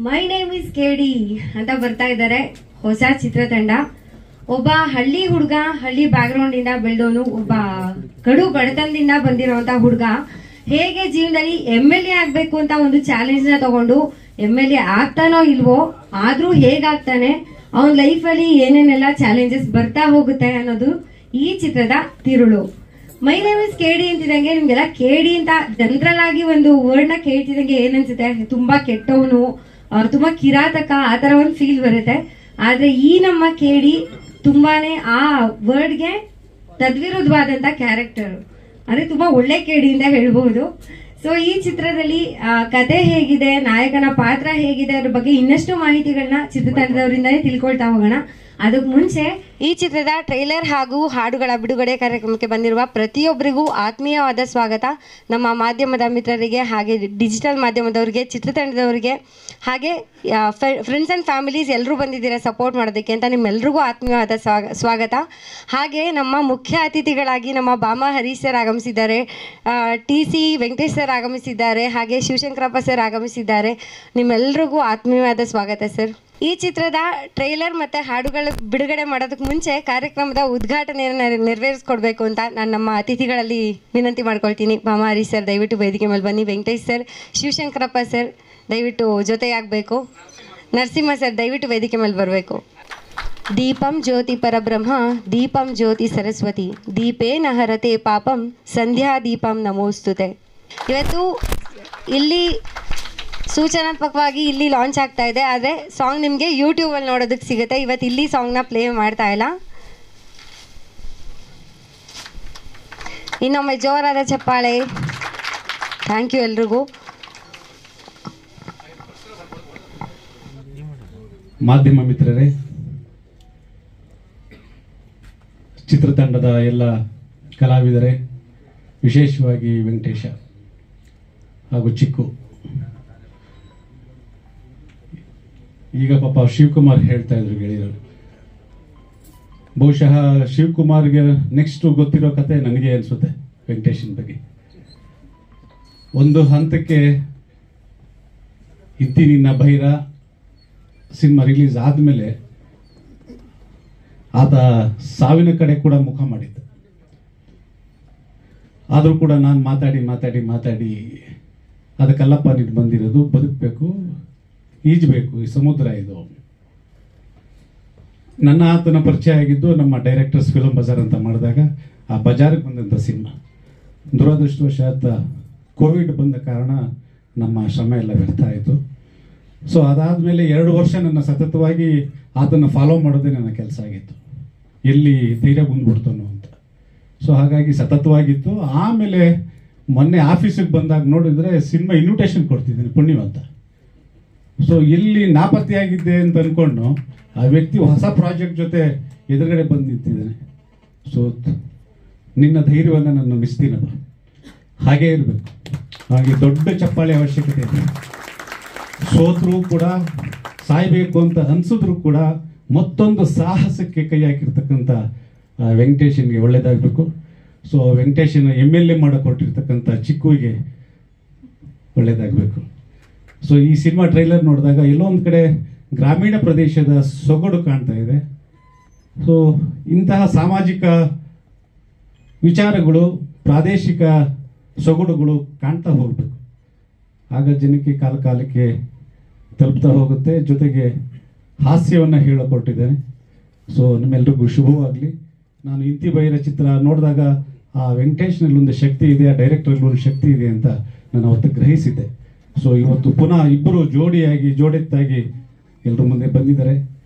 My name is ಕೆಡಿ ಅಂತ ಬರ್ತಾ ಇದ್ದಾರೆ ಹೊಸ ಚಿತ್ರತಂಡ. ಒಬ್ಬ ಹಳ್ಳಿ ಹುಡುಗ, ಹಳ್ಳಿ ಬ್ಯಾಕ್ ಗ್ರೌಂಡ್ ಇಂದ ಬೆಳೆದವನು, ಒಬ್ಬ ಕಡು ಬಡತನದಿಂದ ಬಂದಿರುವಂತ ಹುಡುಗ ಹೇಗೆ ಜೀವನದಲ್ಲಿ MLA ಆಗ್ಬೇಕು ಅಂತ ಒಂದು ಚಾಲೆಂಜ್ ನ ತಗೊಂಡು MLA ಆಗ್ತಾನೋ ಇಲ್ವೋ, ಆದ್ರೂ ಹೇಗಾಗ್ತಾನೆ, ಅವನ ಲೈಫ್ ಅಲ್ಲಿ ಏನೇನೆಲ್ಲ ಚಾಲೆಂಜಸ್ ಬರ್ತಾ ಹೋಗುತ್ತೆ ಅನ್ನೋದು ಈ ಚಿತ್ರದ ತಿರುಳು. ಮೈ ನೇಮ್ ಇಸ್ ಕೆಡಿ ಅಂತಿದಂಗೆ ನಿಮ್ಗೆಲ್ಲ ಕೆಡಿ ಅಂತ ಜನರಲ್ ಆಗಿ ಒಂದು ವರ್ಡ್ ನ ಕೇಳ್ತಿದಂಗೆ ಏನನ್ಸುತ್ತೆ, ತುಂಬಾ ಕೆಟ್ಟವನು, ಅವ್ರು ತುಂಬಾ ಕಿರಾತಕ, ಆತರ ಒಂದು ಫೀಲ್ ಬರುತ್ತೆ. ಆದ್ರೆ ಈ ನಮ್ಮ ಕೆಡಿ ತುಂಬಾನೇ ಆ ವರ್ಡ್ಗೆ ತದ್ವಿರುದ್ಧವಾದಂತ ಕ್ಯಾರೆಕ್ಟರ್, ಅಂದ್ರೆ ತುಂಬಾ ಒಳ್ಳೆ ಕೆಡಿ ಅಂತ ಹೇಳ್ಬಹುದು. ಸೊ ಈ ಚಿತ್ರದಲ್ಲಿ ಕತೆ ಹೇಗಿದೆ, ನಾಯಕನ ಪಾತ್ರ ಹೇಗಿದೆ ಅದ್ರ ಬಗ್ಗೆ ಇನ್ನಷ್ಟು ಮಾಹಿತಿಗಳನ್ನ ಚಿತ್ರತಂಡದವರಿಂದಾನೇ ತಿಳ್ಕೊಳ್ತಾ ಹೋಗೋಣ. ಅದಕ್ಕೆ ಮುಂಚೆ ಈ ಚಿತ್ರದ ಟ್ರೈಲರ್ ಹಾಗೂ ಹಾಡುಗಳ ಬಿಡುಗಡೆ ಕಾರ್ಯಕ್ರಮಕ್ಕೆ ಬಂದಿರುವ ಪ್ರತಿಯೊಬ್ಬರಿಗೂ ಆತ್ಮೀಯವಾದ ಸ್ವಾಗತ. ನಮ್ಮ ಮಾಧ್ಯಮದ ಮಿತ್ರರಿಗೆ, ಹಾಗೆ ಡಿಜಿಟಲ್ ಮಾಧ್ಯಮದವರಿಗೆ, ಚಿತ್ರತಂಡದವರಿಗೆ, ಹಾಗೆ ಫ್ರೆಂಡ್ಸ್ ಅಂಡ್ ಫ್ಯಾಮಿಲೀಸ್ ಎಲ್ಲರೂ ಬಂದಿದ್ದೀರಾ ಸಪೋರ್ಟ್ ಮಾಡೋದಕ್ಕೆ ಅಂತ ನಿಮ್ಮೆಲ್ರಿಗೂ ಆತ್ಮೀಯವಾದ ಸ್ವಾಗತ. ಹಾಗೆ ನಮ್ಮ ಮುಖ್ಯ ಅತಿಥಿಗಳಾಗಿ ನಮ್ಮ ಬಾಮಾ ಹರೀಶ್ ಸರ್ ಆಗಮಿಸಿದ್ದಾರೆ, TC ವೆಂಕಟೇಶ್ ಸರ್ ಆಗಮಿಸಿದ್ದಾರೆ, ಹಾಗೆ ಶಿವಶಂಕರಪ್ಪ ಸರ್ ಆಗಮಿಸಿದ್ದಾರೆ. ನಿಮ್ಮೆಲ್ರಿಗೂ ಆತ್ಮೀಯವಾದ ಸ್ವಾಗತ ಸರ್. ಈ ಚಿತ್ರದ ಟ್ರೈಲರ್ ಮತ್ತೆ ಹಾಡುಗಳ ಬಿಡುಗಡೆ ಮಾಡೋದಕ್ಕೆ ಮುಂಚೆ ಕಾರ್ಯಕ್ರಮದ ಉದ್ಘಾಟನೆಯನ್ನು ನೆರವೇರಿಸ್ಕೊಡ್ಬೇಕು ಅಂತ ನಾನು ನಮ್ಮ ಅತಿಥಿಗಳಲ್ಲಿ ವಿನಂತಿ ಮಾಡ್ಕೊಳ್ತೀನಿ. ಬಾಮಾ ಹರೀಶ್ ಸರ್ ದಯವಿಟ್ಟು ವೇದಿಕೆ ಮೇಲೆ ಬನ್ನಿ. ವೆಂಕಟೇಶ್ ಸರ್, ಶಿವಶಂಕರಪ್ಪ ಸರ್ ದಯವಿಟ್ಟು ಜೊತೆಯಾಗಬೇಕು. ನರಸಿಂಹ ಸರ್ ದಯವಿಟ್ಟು ವೇದಿಕೆ ಮೇಲೆ ಬರಬೇಕು. ದೀಪಂ ಜ್ಯೋತಿ ಪರಬ್ರಹ್ಮ ದೀಪಂ ಜ್ಯೋತಿ ಸರಸ್ವತಿ ದೀಪೇನ ಹರತೆ ಪಾಪಂ ಸಂಧ್ಯಾ ದೀಪಂ ನಮೋಸ್ತುತೆ. ಇವತ್ತು ಇಲ್ಲಿ ಸೂಚನಾತ್ಮಕವಾಗಿ ಇಲ್ಲಿ ಲಾಂಚ್ ಆಗ್ತಾ ಇದೆ, ಆದರೆ ಸಾಂಗ್ ನಿಮಗೆ ಯೂಟ್ಯೂಬಲ್ಲಿ ನೋಡೋದಕ್ಕೆ ಸಿಗುತ್ತೆ. ಇವತ್ತು ಇಲ್ಲಿ ಸಾಂಗ್ನ ಪ್ಲೇ ಮಾಡ್ತಾ ಇಲ್ಲ. ಇನ್ನೊಮ್ಮೆ ಜೋರಾದ ಚಪ್ಪಾಳೆ. ಥ್ಯಾಂಕ್ ಯು ಎಲ್ರಿಗೂ. ಮಾಧ್ಯಮ ಮಿತ್ರರೇ, ಚಿತ್ರತಂಡದ ಎಲ್ಲ ಕಲಾವಿದರೇ, ವಿಶೇಷವಾಗಿ ವೆಂಕಟೇಶ ಹಾಗೂ ಚಿಕ್ಕು, ಈಗ ಪಾಪ ಶಿವಕುಮಾರ್ ಹೇಳ್ತಾ ಇದ್ರು ಗೆಳೆಯರು, ಬಹುಶಃ ಶಿವಕುಮಾರ್ಗೆ ನೆಕ್ಸ್ಟ್ ಗೊತ್ತಿರೋ ಕತೆ ನನಗೆ ಅನ್ಸುತ್ತೆ ವೆಂಕಟೇಶನ್ ಬಗ್ಗೆ. ಒಂದು ಹಂತಕ್ಕೆ ಇತ್ತಿ ನಿನ್ನ ಭೈರ ಸಿನಿಮಾ ರಿಲೀಸ್ ಆದಮೇಲೆ ಆತ ಸಾವಿನ ಕಡೆ ಕೂಡ ಮುಖ ಮಾಡಿದ್ದ. ಆದರೂ ಕೂಡ ನಾನು ಮಾತಾಡಿ ಮಾತಾಡಿ ಮಾತಾಡಿ ಅದಕ್ಕೆಲ್ಲಪ್ಪ ನೀನು ಬಂದಿರೋದು, ಬದುಕಬೇಕು, ಈಜಬೇಕು, ಈ ಸಮುದ್ರ ಇದು. ನನ್ನ ಆತನ ಪರಿಚಯ ಆಗಿದ್ದು ನಮ್ಮ ಡೈರೆಕ್ಟರ್ಸ್ ಫಿಲ್ಮ್ ಬಜಾರ್ ಅಂತ ಮಾಡಿದಾಗ ಆ ಬಜಾರ್ಗೆ ಬಂದಂಥ ಸಿನಿಮಾ. ದುರದೃಷ್ಟವಶಾತ್ ಕೋವಿಡ್ ಬಂದ ಕಾರಣ ನಮ್ಮ ಶ್ರಮ ಎಲ್ಲ ವ್ಯರ್ಥ ಆಯಿತು. ಸೊ ಅದಾದಮೇಲೆ 2 ವರ್ಷ ನನ್ನ ಸತತವಾಗಿ ಆತನ ಫಾಲೋ ಮಾಡೋದೇ ನನ್ನ ಕೆಲಸ ಆಗಿತ್ತು, ಎಲ್ಲಿ ಧೈರ್ಯ ಬಂದ್ಬಿಡ್ತಾನೋ ಅಂತ. ಸೊ ಹಾಗಾಗಿ ಸತತವಾಗಿತ್ತು. ಆಮೇಲೆ ಮೊನ್ನೆ ಆಫೀಸಿಗೆ ಬಂದಾಗ ನೋಡಿದ್ರೆ ಸಿನಿಮಾ ಇನ್ವಿಟೇಷನ್ ಕೊಡ್ತಿದ್ದೀನಿ ಪುಣ್ಯವಂತ. ಸೊ ಎಲ್ಲಿ ನಾಪತ್ತೆಯಾಗಿದ್ದೆ ಅಂತ ಅನ್ಕೊಂಡು ಆ ವ್ಯಕ್ತಿ ಹೊಸ ಪ್ರಾಜೆಕ್ಟ್ ಜೊತೆ ಎದುರುಗಡೆ ಬಂದು ನಿಂತಿದ್ದಾನೆ. ಸೊ ನಿನ್ನ ಧೈರ್ಯವನ್ನು ನಾನು ಮಿಸ್ತೀನಪ್ಪ, ಹಾಗೇ ಇರಬೇಕು. ಹಾಗೆ ದೊಡ್ಡ ಚಪ್ಪಾಳೆ ಅವಶ್ಯಕತೆ ಇದೆ. ಸೋತರೂ ಕೂಡ, ಸಾಯ್ಬೇಕು ಅಂತ ಅನ್ಸಿದ್ರು ಕೂಡ ಮತ್ತೊಂದು ಸಾಹಸಕ್ಕೆ ಕೈ ಹಾಕಿರ್ತಕ್ಕಂಥ ವೆಂಕಟೇಶನ್ಗೆ ಒಳ್ಳೇದಾಗಬೇಕು. ಸೊ ವೆಂಕಟೇಶನ್ MLA ಮಾಡಿಕೊಟ್ಟಿರ್ತಕ್ಕಂಥ ಚಿಕ್ಕುವಿಗೆ ಒಳ್ಳೇದಾಗಬೇಕು. ಸೊ ಈ ಸಿನಿಮಾ ಟ್ರೈಲರ್ ನೋಡಿದಾಗ ಎಲ್ಲೋ ಒಂದು ಕಡೆ ಗ್ರಾಮೀಣ ಪ್ರದೇಶದ ಸೊಗಡು ಕಾಣ್ತಾ ಇದೆ. ಸೊ ಇಂತಹ ಸಾಮಾಜಿಕ ವಿಚಾರಗಳು, ಪ್ರಾದೇಶಿಕ ಸೊಗಡುಗಳು ಕಾಣ್ತಾ ಹೋಗಬೇಕು. ಆಗ ಜನಕ್ಕೆ ಕಾಲಕ್ಕೆ ತಲುಪ್ತಾ ಹೋಗುತ್ತೆ. ಜೊತೆಗೆ ಹಾಸ್ಯವನ್ನು ಹೇಳಿಕೊಟ್ಟಿದ್ದೇನೆ. ಸೊ ನಿಮ್ಮೆಲ್ರಿಗೂ ಶುಭವಾಗಲಿ. ನಾನು ಇಂತಿ ಬೈರ ಚಿತ್ರ ನೋಡಿದಾಗ ಆ ವೆಂಕಟೇಶ್ನಲ್ಲಿ ಒಂದು ಶಕ್ತಿ ಇದೆ, ಆ ಡೈರೆಕ್ಟರ್ನಲ್ಲಿ ಒಂದು ಶಕ್ತಿ ಇದೆ ಅಂತ ನಾನು ಅವತ್ತು ಗ್ರಹಿಸಿದ್ದೆ. ಸೊ ಇವತ್ತು ಪುನಃ ಇಬ್ಬರು ಜೋಡೆತ್ತಾಗಿ ಎಲ್ಲರ ಮುಂದೆ ಬಂದಿದ್ದಾರೆ.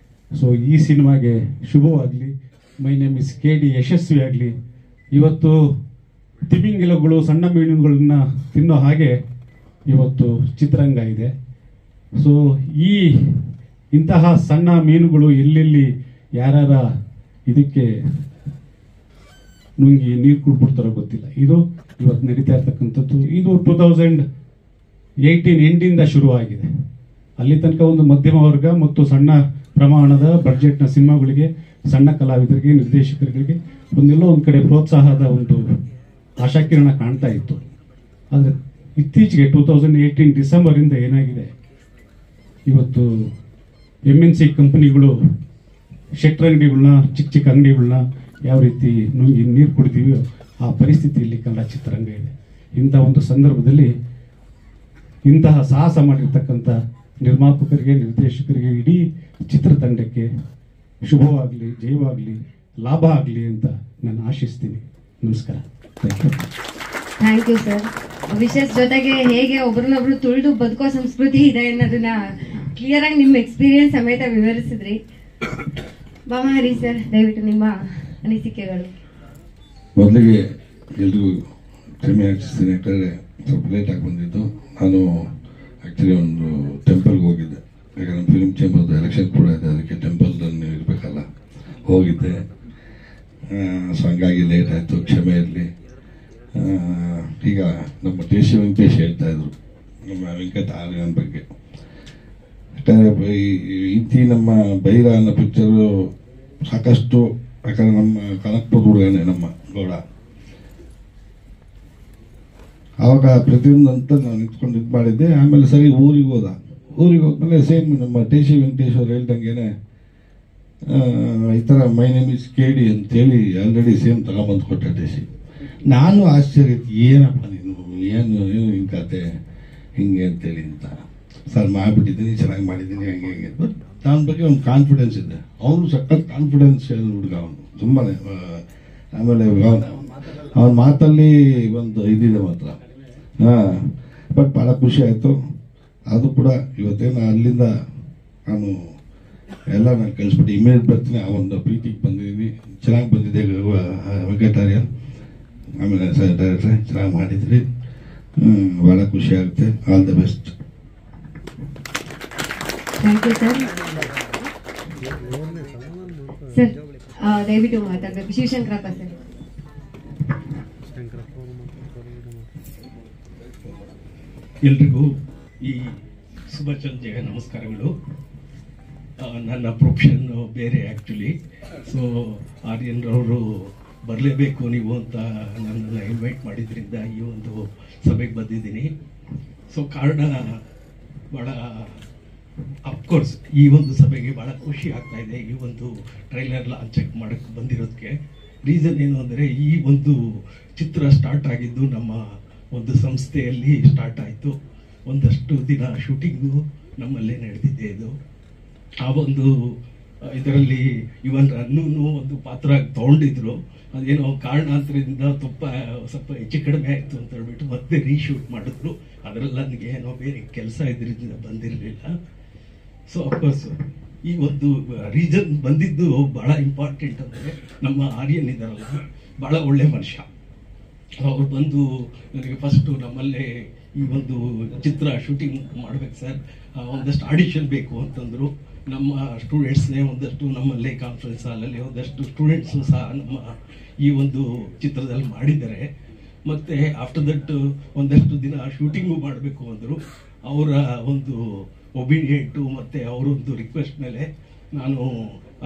ಸೊ ಈ ಸಿನಿಮಾಗೆ ಶುಭವಾಗಲಿ. ಮೈ ನೇಮ್ ಇಸ್ ಕೆಡಿ ಯಶಸ್ವಿಯಾಗಲಿ. ಇವತ್ತು ತಿಮಿಂಗಿಲಗಳು, ಸಣ್ಣ ಮೀನುಗಳನ್ನ ತಿನ್ನೋ ಹಾಗೆ ಇವತ್ತು ಚಿತ್ರರಂಗ ಇದೆ. ಸೊ ಇಂತಹ ಸಣ್ಣ ಮೀನುಗಳು ಎಲ್ಲೆಲ್ಲಿ ಯಾರ್ಯಾರ ಇದಕ್ಕೆ ನುಂಗಿ ನೀರು ಕುಡ್ಬಿಡ್ತಾರೋ ಗೊತ್ತಿಲ್ಲ. ಇದು ಇವತ್ತು ನಡೀತಾ ಇರ್ತಕ್ಕಂಥದ್ದು. ಇದು 2018 ಎಂಡಿಂದ ಶುರುವಾಗಿದೆ. ಅಲ್ಲಿ ತನಕ ಒಂದು ಮಧ್ಯಮ ವರ್ಗ ಮತ್ತು ಸಣ್ಣ ಪ್ರಮಾಣದ ಬಡ್ಜೆಟ್ನ ಸಿನಿಮಾಗಳಿಗೆ, ಸಣ್ಣ ಕಲಾವಿದರಿಗೆ, ನಿರ್ದೇಶಕರಿಗೆ ಒಂದೆಲ್ಲೋ ಒಂದು ಕಡೆ ಪ್ರೋತ್ಸಾಹದ ಒಂದು ಆಶಾಕಿರಣ ಕಾಣ್ತಾ ಇತ್ತು. ಆದರೆ ಇತ್ತೀಚೆಗೆ 2018 ಡಿಸೆಂಬರ್ ಇಂದ ಏನಾಗಿದೆ, ಇವತ್ತು MNC ಕಂಪನಿಗಳು ಶೆಟ್ರ್ ಅಂಗಡಿಗಳನ್ನ ಚಿಕ್ಕ ಚಿಕ್ಕ ಅಂಗಡಿಗಳನ್ನ ಯಾವ ರೀತಿ ನುಂಗಿ ನೀರು ಕುಡಿತೀವಿ ಆ ಪರಿಸ್ಥಿತಿಯಲ್ಲಿ ಕನ್ನಡ ಚಿತ್ರರಂಗ ಇದೆ. ಇಂಥ ಒಂದು ಸಂದರ್ಭದಲ್ಲಿ ಇಂತಹ ಸಾಹಸ ಮಾಡಿರ್ತಕ್ಕಂಥ ನಿರ್ಮಾಪಕರಿಗೆ, ನಿರ್ದೇಶಕರಿಗೆ, ಇಡೀ ಚಿತ್ರತಂಡಕ್ಕೆ ಶುಭವಾಗಲಿ, ಜಯವಾಗಲಿ, ಲಾಭ ಆಗಲಿ ಅಂತ ನಾನು ಆಶಿಸ್ತೀನಿ. ನಮಸ್ಕಾರ. Thank you sir. ವಿಶೇಷ ಜೊತೆಗೆ ಹೇಗೆ ಒಬ್ರನ್ನೊಬ್ರು ತುಳಿದು ಬದುಕೋ ಸಂಸ್ಕೃತಿ ಇದೆ ಅನ್ನೋದನ್ನ ಕ್ಲಿಯರ್ ಆಗಿ ನಿಮ್ಮ ಎಕ್ಸ್ಪೀರಿಯನ್ಸ್ ಸಮೇತ ವಿವರಿಸಿದ್ರಿ. ಬಾಮಹರಿ ಸರ್, ದಯವಿಟ್ಟು ನಿಮ್ಮ ಅನಿಸಿಕೆಗಳು. ಮೊದಲಿಗೆ ಎಲ್ರಿಗೂ ಕ್ಷಮೆ ಯಾಚಿಸ್ತೀನಿ, ಯಾಕಂದರೆ ಸ್ವಲ್ಪ ಲೇಟಾಗಿ ಬಂದಿದ್ದು. ನಾನು ಆ್ಯಕ್ಚುಲಿ ಒಂದು ಟೆಂಪಲ್ಗೆ ಹೋಗಿದ್ದೆ, ಯಾಕಂದರೆ ನಮ್ಮ ಫಿಲ್ಮ್ ಚೇಂಬರ್ದು ಎಲೆಕ್ಷನ್ ಕೂಡ ಇದೆ, ಅದಕ್ಕೆ ಟೆಂಪಲ್ದಲ್ಲಿ ಇರಬೇಕಲ್ಲ, ಹೋಗಿದ್ದೆ. ಸೊ ಹಂಗಾಗಿ ಲೇಟ್ ಆಯಿತು, ಕ್ಷಮೆ ಇರಲಿ. ಈಗ ನಮ್ಮ ದೇಶಿ ವೆಂಕಟೇಶ್ ಹೇಳ್ತಾಯಿದ್ರು ನಮ್ಮ ವೆಂಕಟ ಆರ್ಯನ ಬಗ್ಗೆ. ಯಾಕಂದರೆ ಇಂತಿ ನಮ್ಮ ಬೈರ ಅನ್ನೋ ಪಿಕ್ಚರು ಸಾಕಷ್ಟು, ಯಾಕಂದರೆ ನಮ್ಮ ಕನಕಪುರ ಹುಡುಗನೇ ನಮ್ಮ ಗೌಡ. ಆವಾಗ ಪ್ರತಿಯೊಂದು ಅಂತ ನಾನು ನಿಂತ್ಕೊಂಡು ಇದು ಮಾಡಿದ್ದೆ. ಆಮೇಲೆ ಸರಿ ಊರಿಗೆ ಹೋದ್ಮೇಲೆ ಸೇಮ್ ನಮ್ಮ ದೇಶಿ ವೆಂಕಟೇಶ್ ಅವ್ರು ಹೇಳ್ದಂಗೆ ಈ ಥರ ಮೈ ನೇಮ್ ಇಸ್ KD ಅಂತೇಳಿ ಆಲ್ರೆಡಿ ಸೇಮ್ ತಗೊಂಬಂದು ಕೊಟ್ಟ ದೇಶಿ. ನಾನು ಆಶ್ಚರ್ಯ, ಏನಪ್ಪ ನೀನು, ಏನು ಹಿಂಗೆ ಕತೆ ಹಿಂಗೆ ಅಂತೇಳಿ ಅಂತ. ಸರ್ ಮಾಡಿಬಿಟ್ಟಿದ್ದೀನಿ, ಚೆನ್ನಾಗಿ ಮಾಡಿದ್ದೀನಿ, ಹೆಂಗೆ ಬಟ್ ನನ್ನ ಬಗ್ಗೆ ಒಂದು ಕಾನ್ಫಿಡೆನ್ಸ್ ಇದೆ. ಅವನು ಸಖತ್ ಕಾನ್ಫಿಡೆನ್ಸ್ ಹುಡುಗ, ಅವನು ತುಂಬಾ. ಆಮೇಲೆ ಅವನ ಮಾತಲ್ಲಿ ಒಂದು ಇದಿದೆ ಮಾತ್ರ. ಬಟ್ ಭಾಳ ಖುಷಿ ಆಯಿತು. ಅದು ಕೂಡ ಇವತ್ತೇನು ಅಲ್ಲಿಂದ ನಾನು ಕಳಿಸ್ಬಿಟ್ಟು ಇಮೇಜ್ ಬರ್ತೀನಿ, ಆ ಒಂದು ಪ್ರೀತಿಗೆ ಬಂದಿದ್ದೀನಿ. ಚೆನ್ನಾಗಿ ಬಂದಿದೆ ವೆಂಕಟಾರ್ಯ. ಆಮೇಲೆ ಸರ್ ಡೈರೆಕ್ಟ್ರೆ ಚೆನ್ನಾಗಿ ಮಾಡಿದ್ರಿ, ಭಾಳ ಖುಷಿ ಆಗುತ್ತೆ. All the best. Thank you sir. Sir ದಯವಿಟ್ಟು ಮಾತಾಡಬೇಕು. ಶಿವಶಂಕರಪ್ಪ ಸರ್. ಎಲ್ರಿಗೂ ಈ ಶುಭ ಸಂಜೆಯ ನಮಸ್ಕಾರಗಳು. ನನ್ನ ಪ್ರೊಫೆಷನ್ ಬೇರೆ ಆ್ಯಕ್ಚುಲಿ. ಸೊ ಆರ್ಯನ್ರವರು ಬರಲೇಬೇಕು ನೀವು ಅಂತ ನನ್ನನ್ನು ಇನ್ವೈಟ್ ಮಾಡಿದ್ರಿಂದ ಈ ಒಂದು ಸಭೆಗೆ ಬಂದಿದ್ದೀನಿ. ಸೊ ಕಾರಣ ಭಾಳ ಅಫ್ಕೋರ್ಸ್ ಈ ಒಂದು ಸಭೆಗೆ ಭಾಳ ಖುಷಿ ಆಗ್ತಾ ಇದೆ. ಈ ಒಂದು ಟ್ರೈಲರ್ ಲಾಂಚ್ ಮಾಡೋಕ್ಕೆ ಬಂದಿರೋದಕ್ಕೆ ರೀಸನ್ ಏನು ಅಂದರೆ, ಈ ಒಂದು ಚಿತ್ರ ಸ್ಟಾರ್ಟ್ ಆಗಿದ್ದು ನಮ್ಮ ಒಂದು ಸಂಸ್ಥೆಯಲ್ಲಿ ಸ್ಟಾರ್ಟ್ ಆಯಿತು. ಒಂದಷ್ಟು ದಿನ ಶೂಟಿಂಗು ನಮ್ಮಲ್ಲೇ ನಡೆದಿದೆ. ಇದು ಆ ಒಂದು ಇದರಲ್ಲಿ ಇವನ್ ರನ್ನೂ ಒಂದು ಪಾತ್ರ ತೊಗೊಂಡಿದ್ರು. ಅದೇನೋ ಕಾರಣಾಂತರದಿಂದ ಸ್ವಲ್ಪ ಹೆಚ್ಚು ಕಡಿಮೆ ಆಯಿತು ಅಂತ ಹೇಳ್ಬಿಟ್ಟು ಮತ್ತೆ ರೀಶೂಟ್ ಮಾಡಿದ್ರು. ಅದರಲ್ಲಿ ನನಗೆ ಏನೋ ಬೇರೆ ಕೆಲಸ ಇದರಿಂದ ಬಂದಿರಲಿಲ್ಲ. ಸೊ ಅಫ್ಕೋರ್ಸ್ ಈ ಒಂದು ರೀಸನ್ ಬಂದಿದ್ದು ಭಾಳ ಇಂಪಾರ್ಟೆಂಟ್. ಅಂದರೆ ನಮ್ಮ ಆರ್ಯನ್ ಇದ್ದಾರಲ್ಲ, ಭಾಳ ಒಳ್ಳೆ ಮನುಷ್ಯ. ಅವ್ರು ಬಂದು ನನಗೆ ಫಸ್ಟು ನಮ್ಮಲ್ಲೇ ಈ ಒಂದು ಚಿತ್ರ ಶೂಟಿಂಗ್ ಮಾಡ್ಬೇಕು ಸರ್, ಒಂದಷ್ಟು ಆಡಿಷನ್ ಬೇಕು ಅಂತಂದರು. ನಮ್ಮ ಸ್ಟೂಡೆಂಟ್ಸ್ನೇ ಒಂದಷ್ಟು ನಮ್ಮಲ್ಲೇ ಕಾನ್ಫರೆನ್ಸ್ ಹಾಲಲ್ಲಿ ಒಂದಷ್ಟು ಸ್ಟೂಡೆಂಟ್ಸು ಸಹ ನಮ್ಮ ಈ ಒಂದು ಚಿತ್ರದಲ್ಲಿ ಮಾಡಿದ್ದಾರೆ. ಮತ್ತು ಆಫ್ಟರ್ ದಟ್ ಒಂದಷ್ಟು ದಿನ ಶೂಟಿಂಗು ಮಾಡಬೇಕು ಅಂದರು. ಅವರ ಒಂದು ಒಬಿಡಿಯೆಂಟು ಮತ್ತು ಅವರೊಂದು ರಿಕ್ವೆಸ್ಟ್ ಮೇಲೆ ನಾನು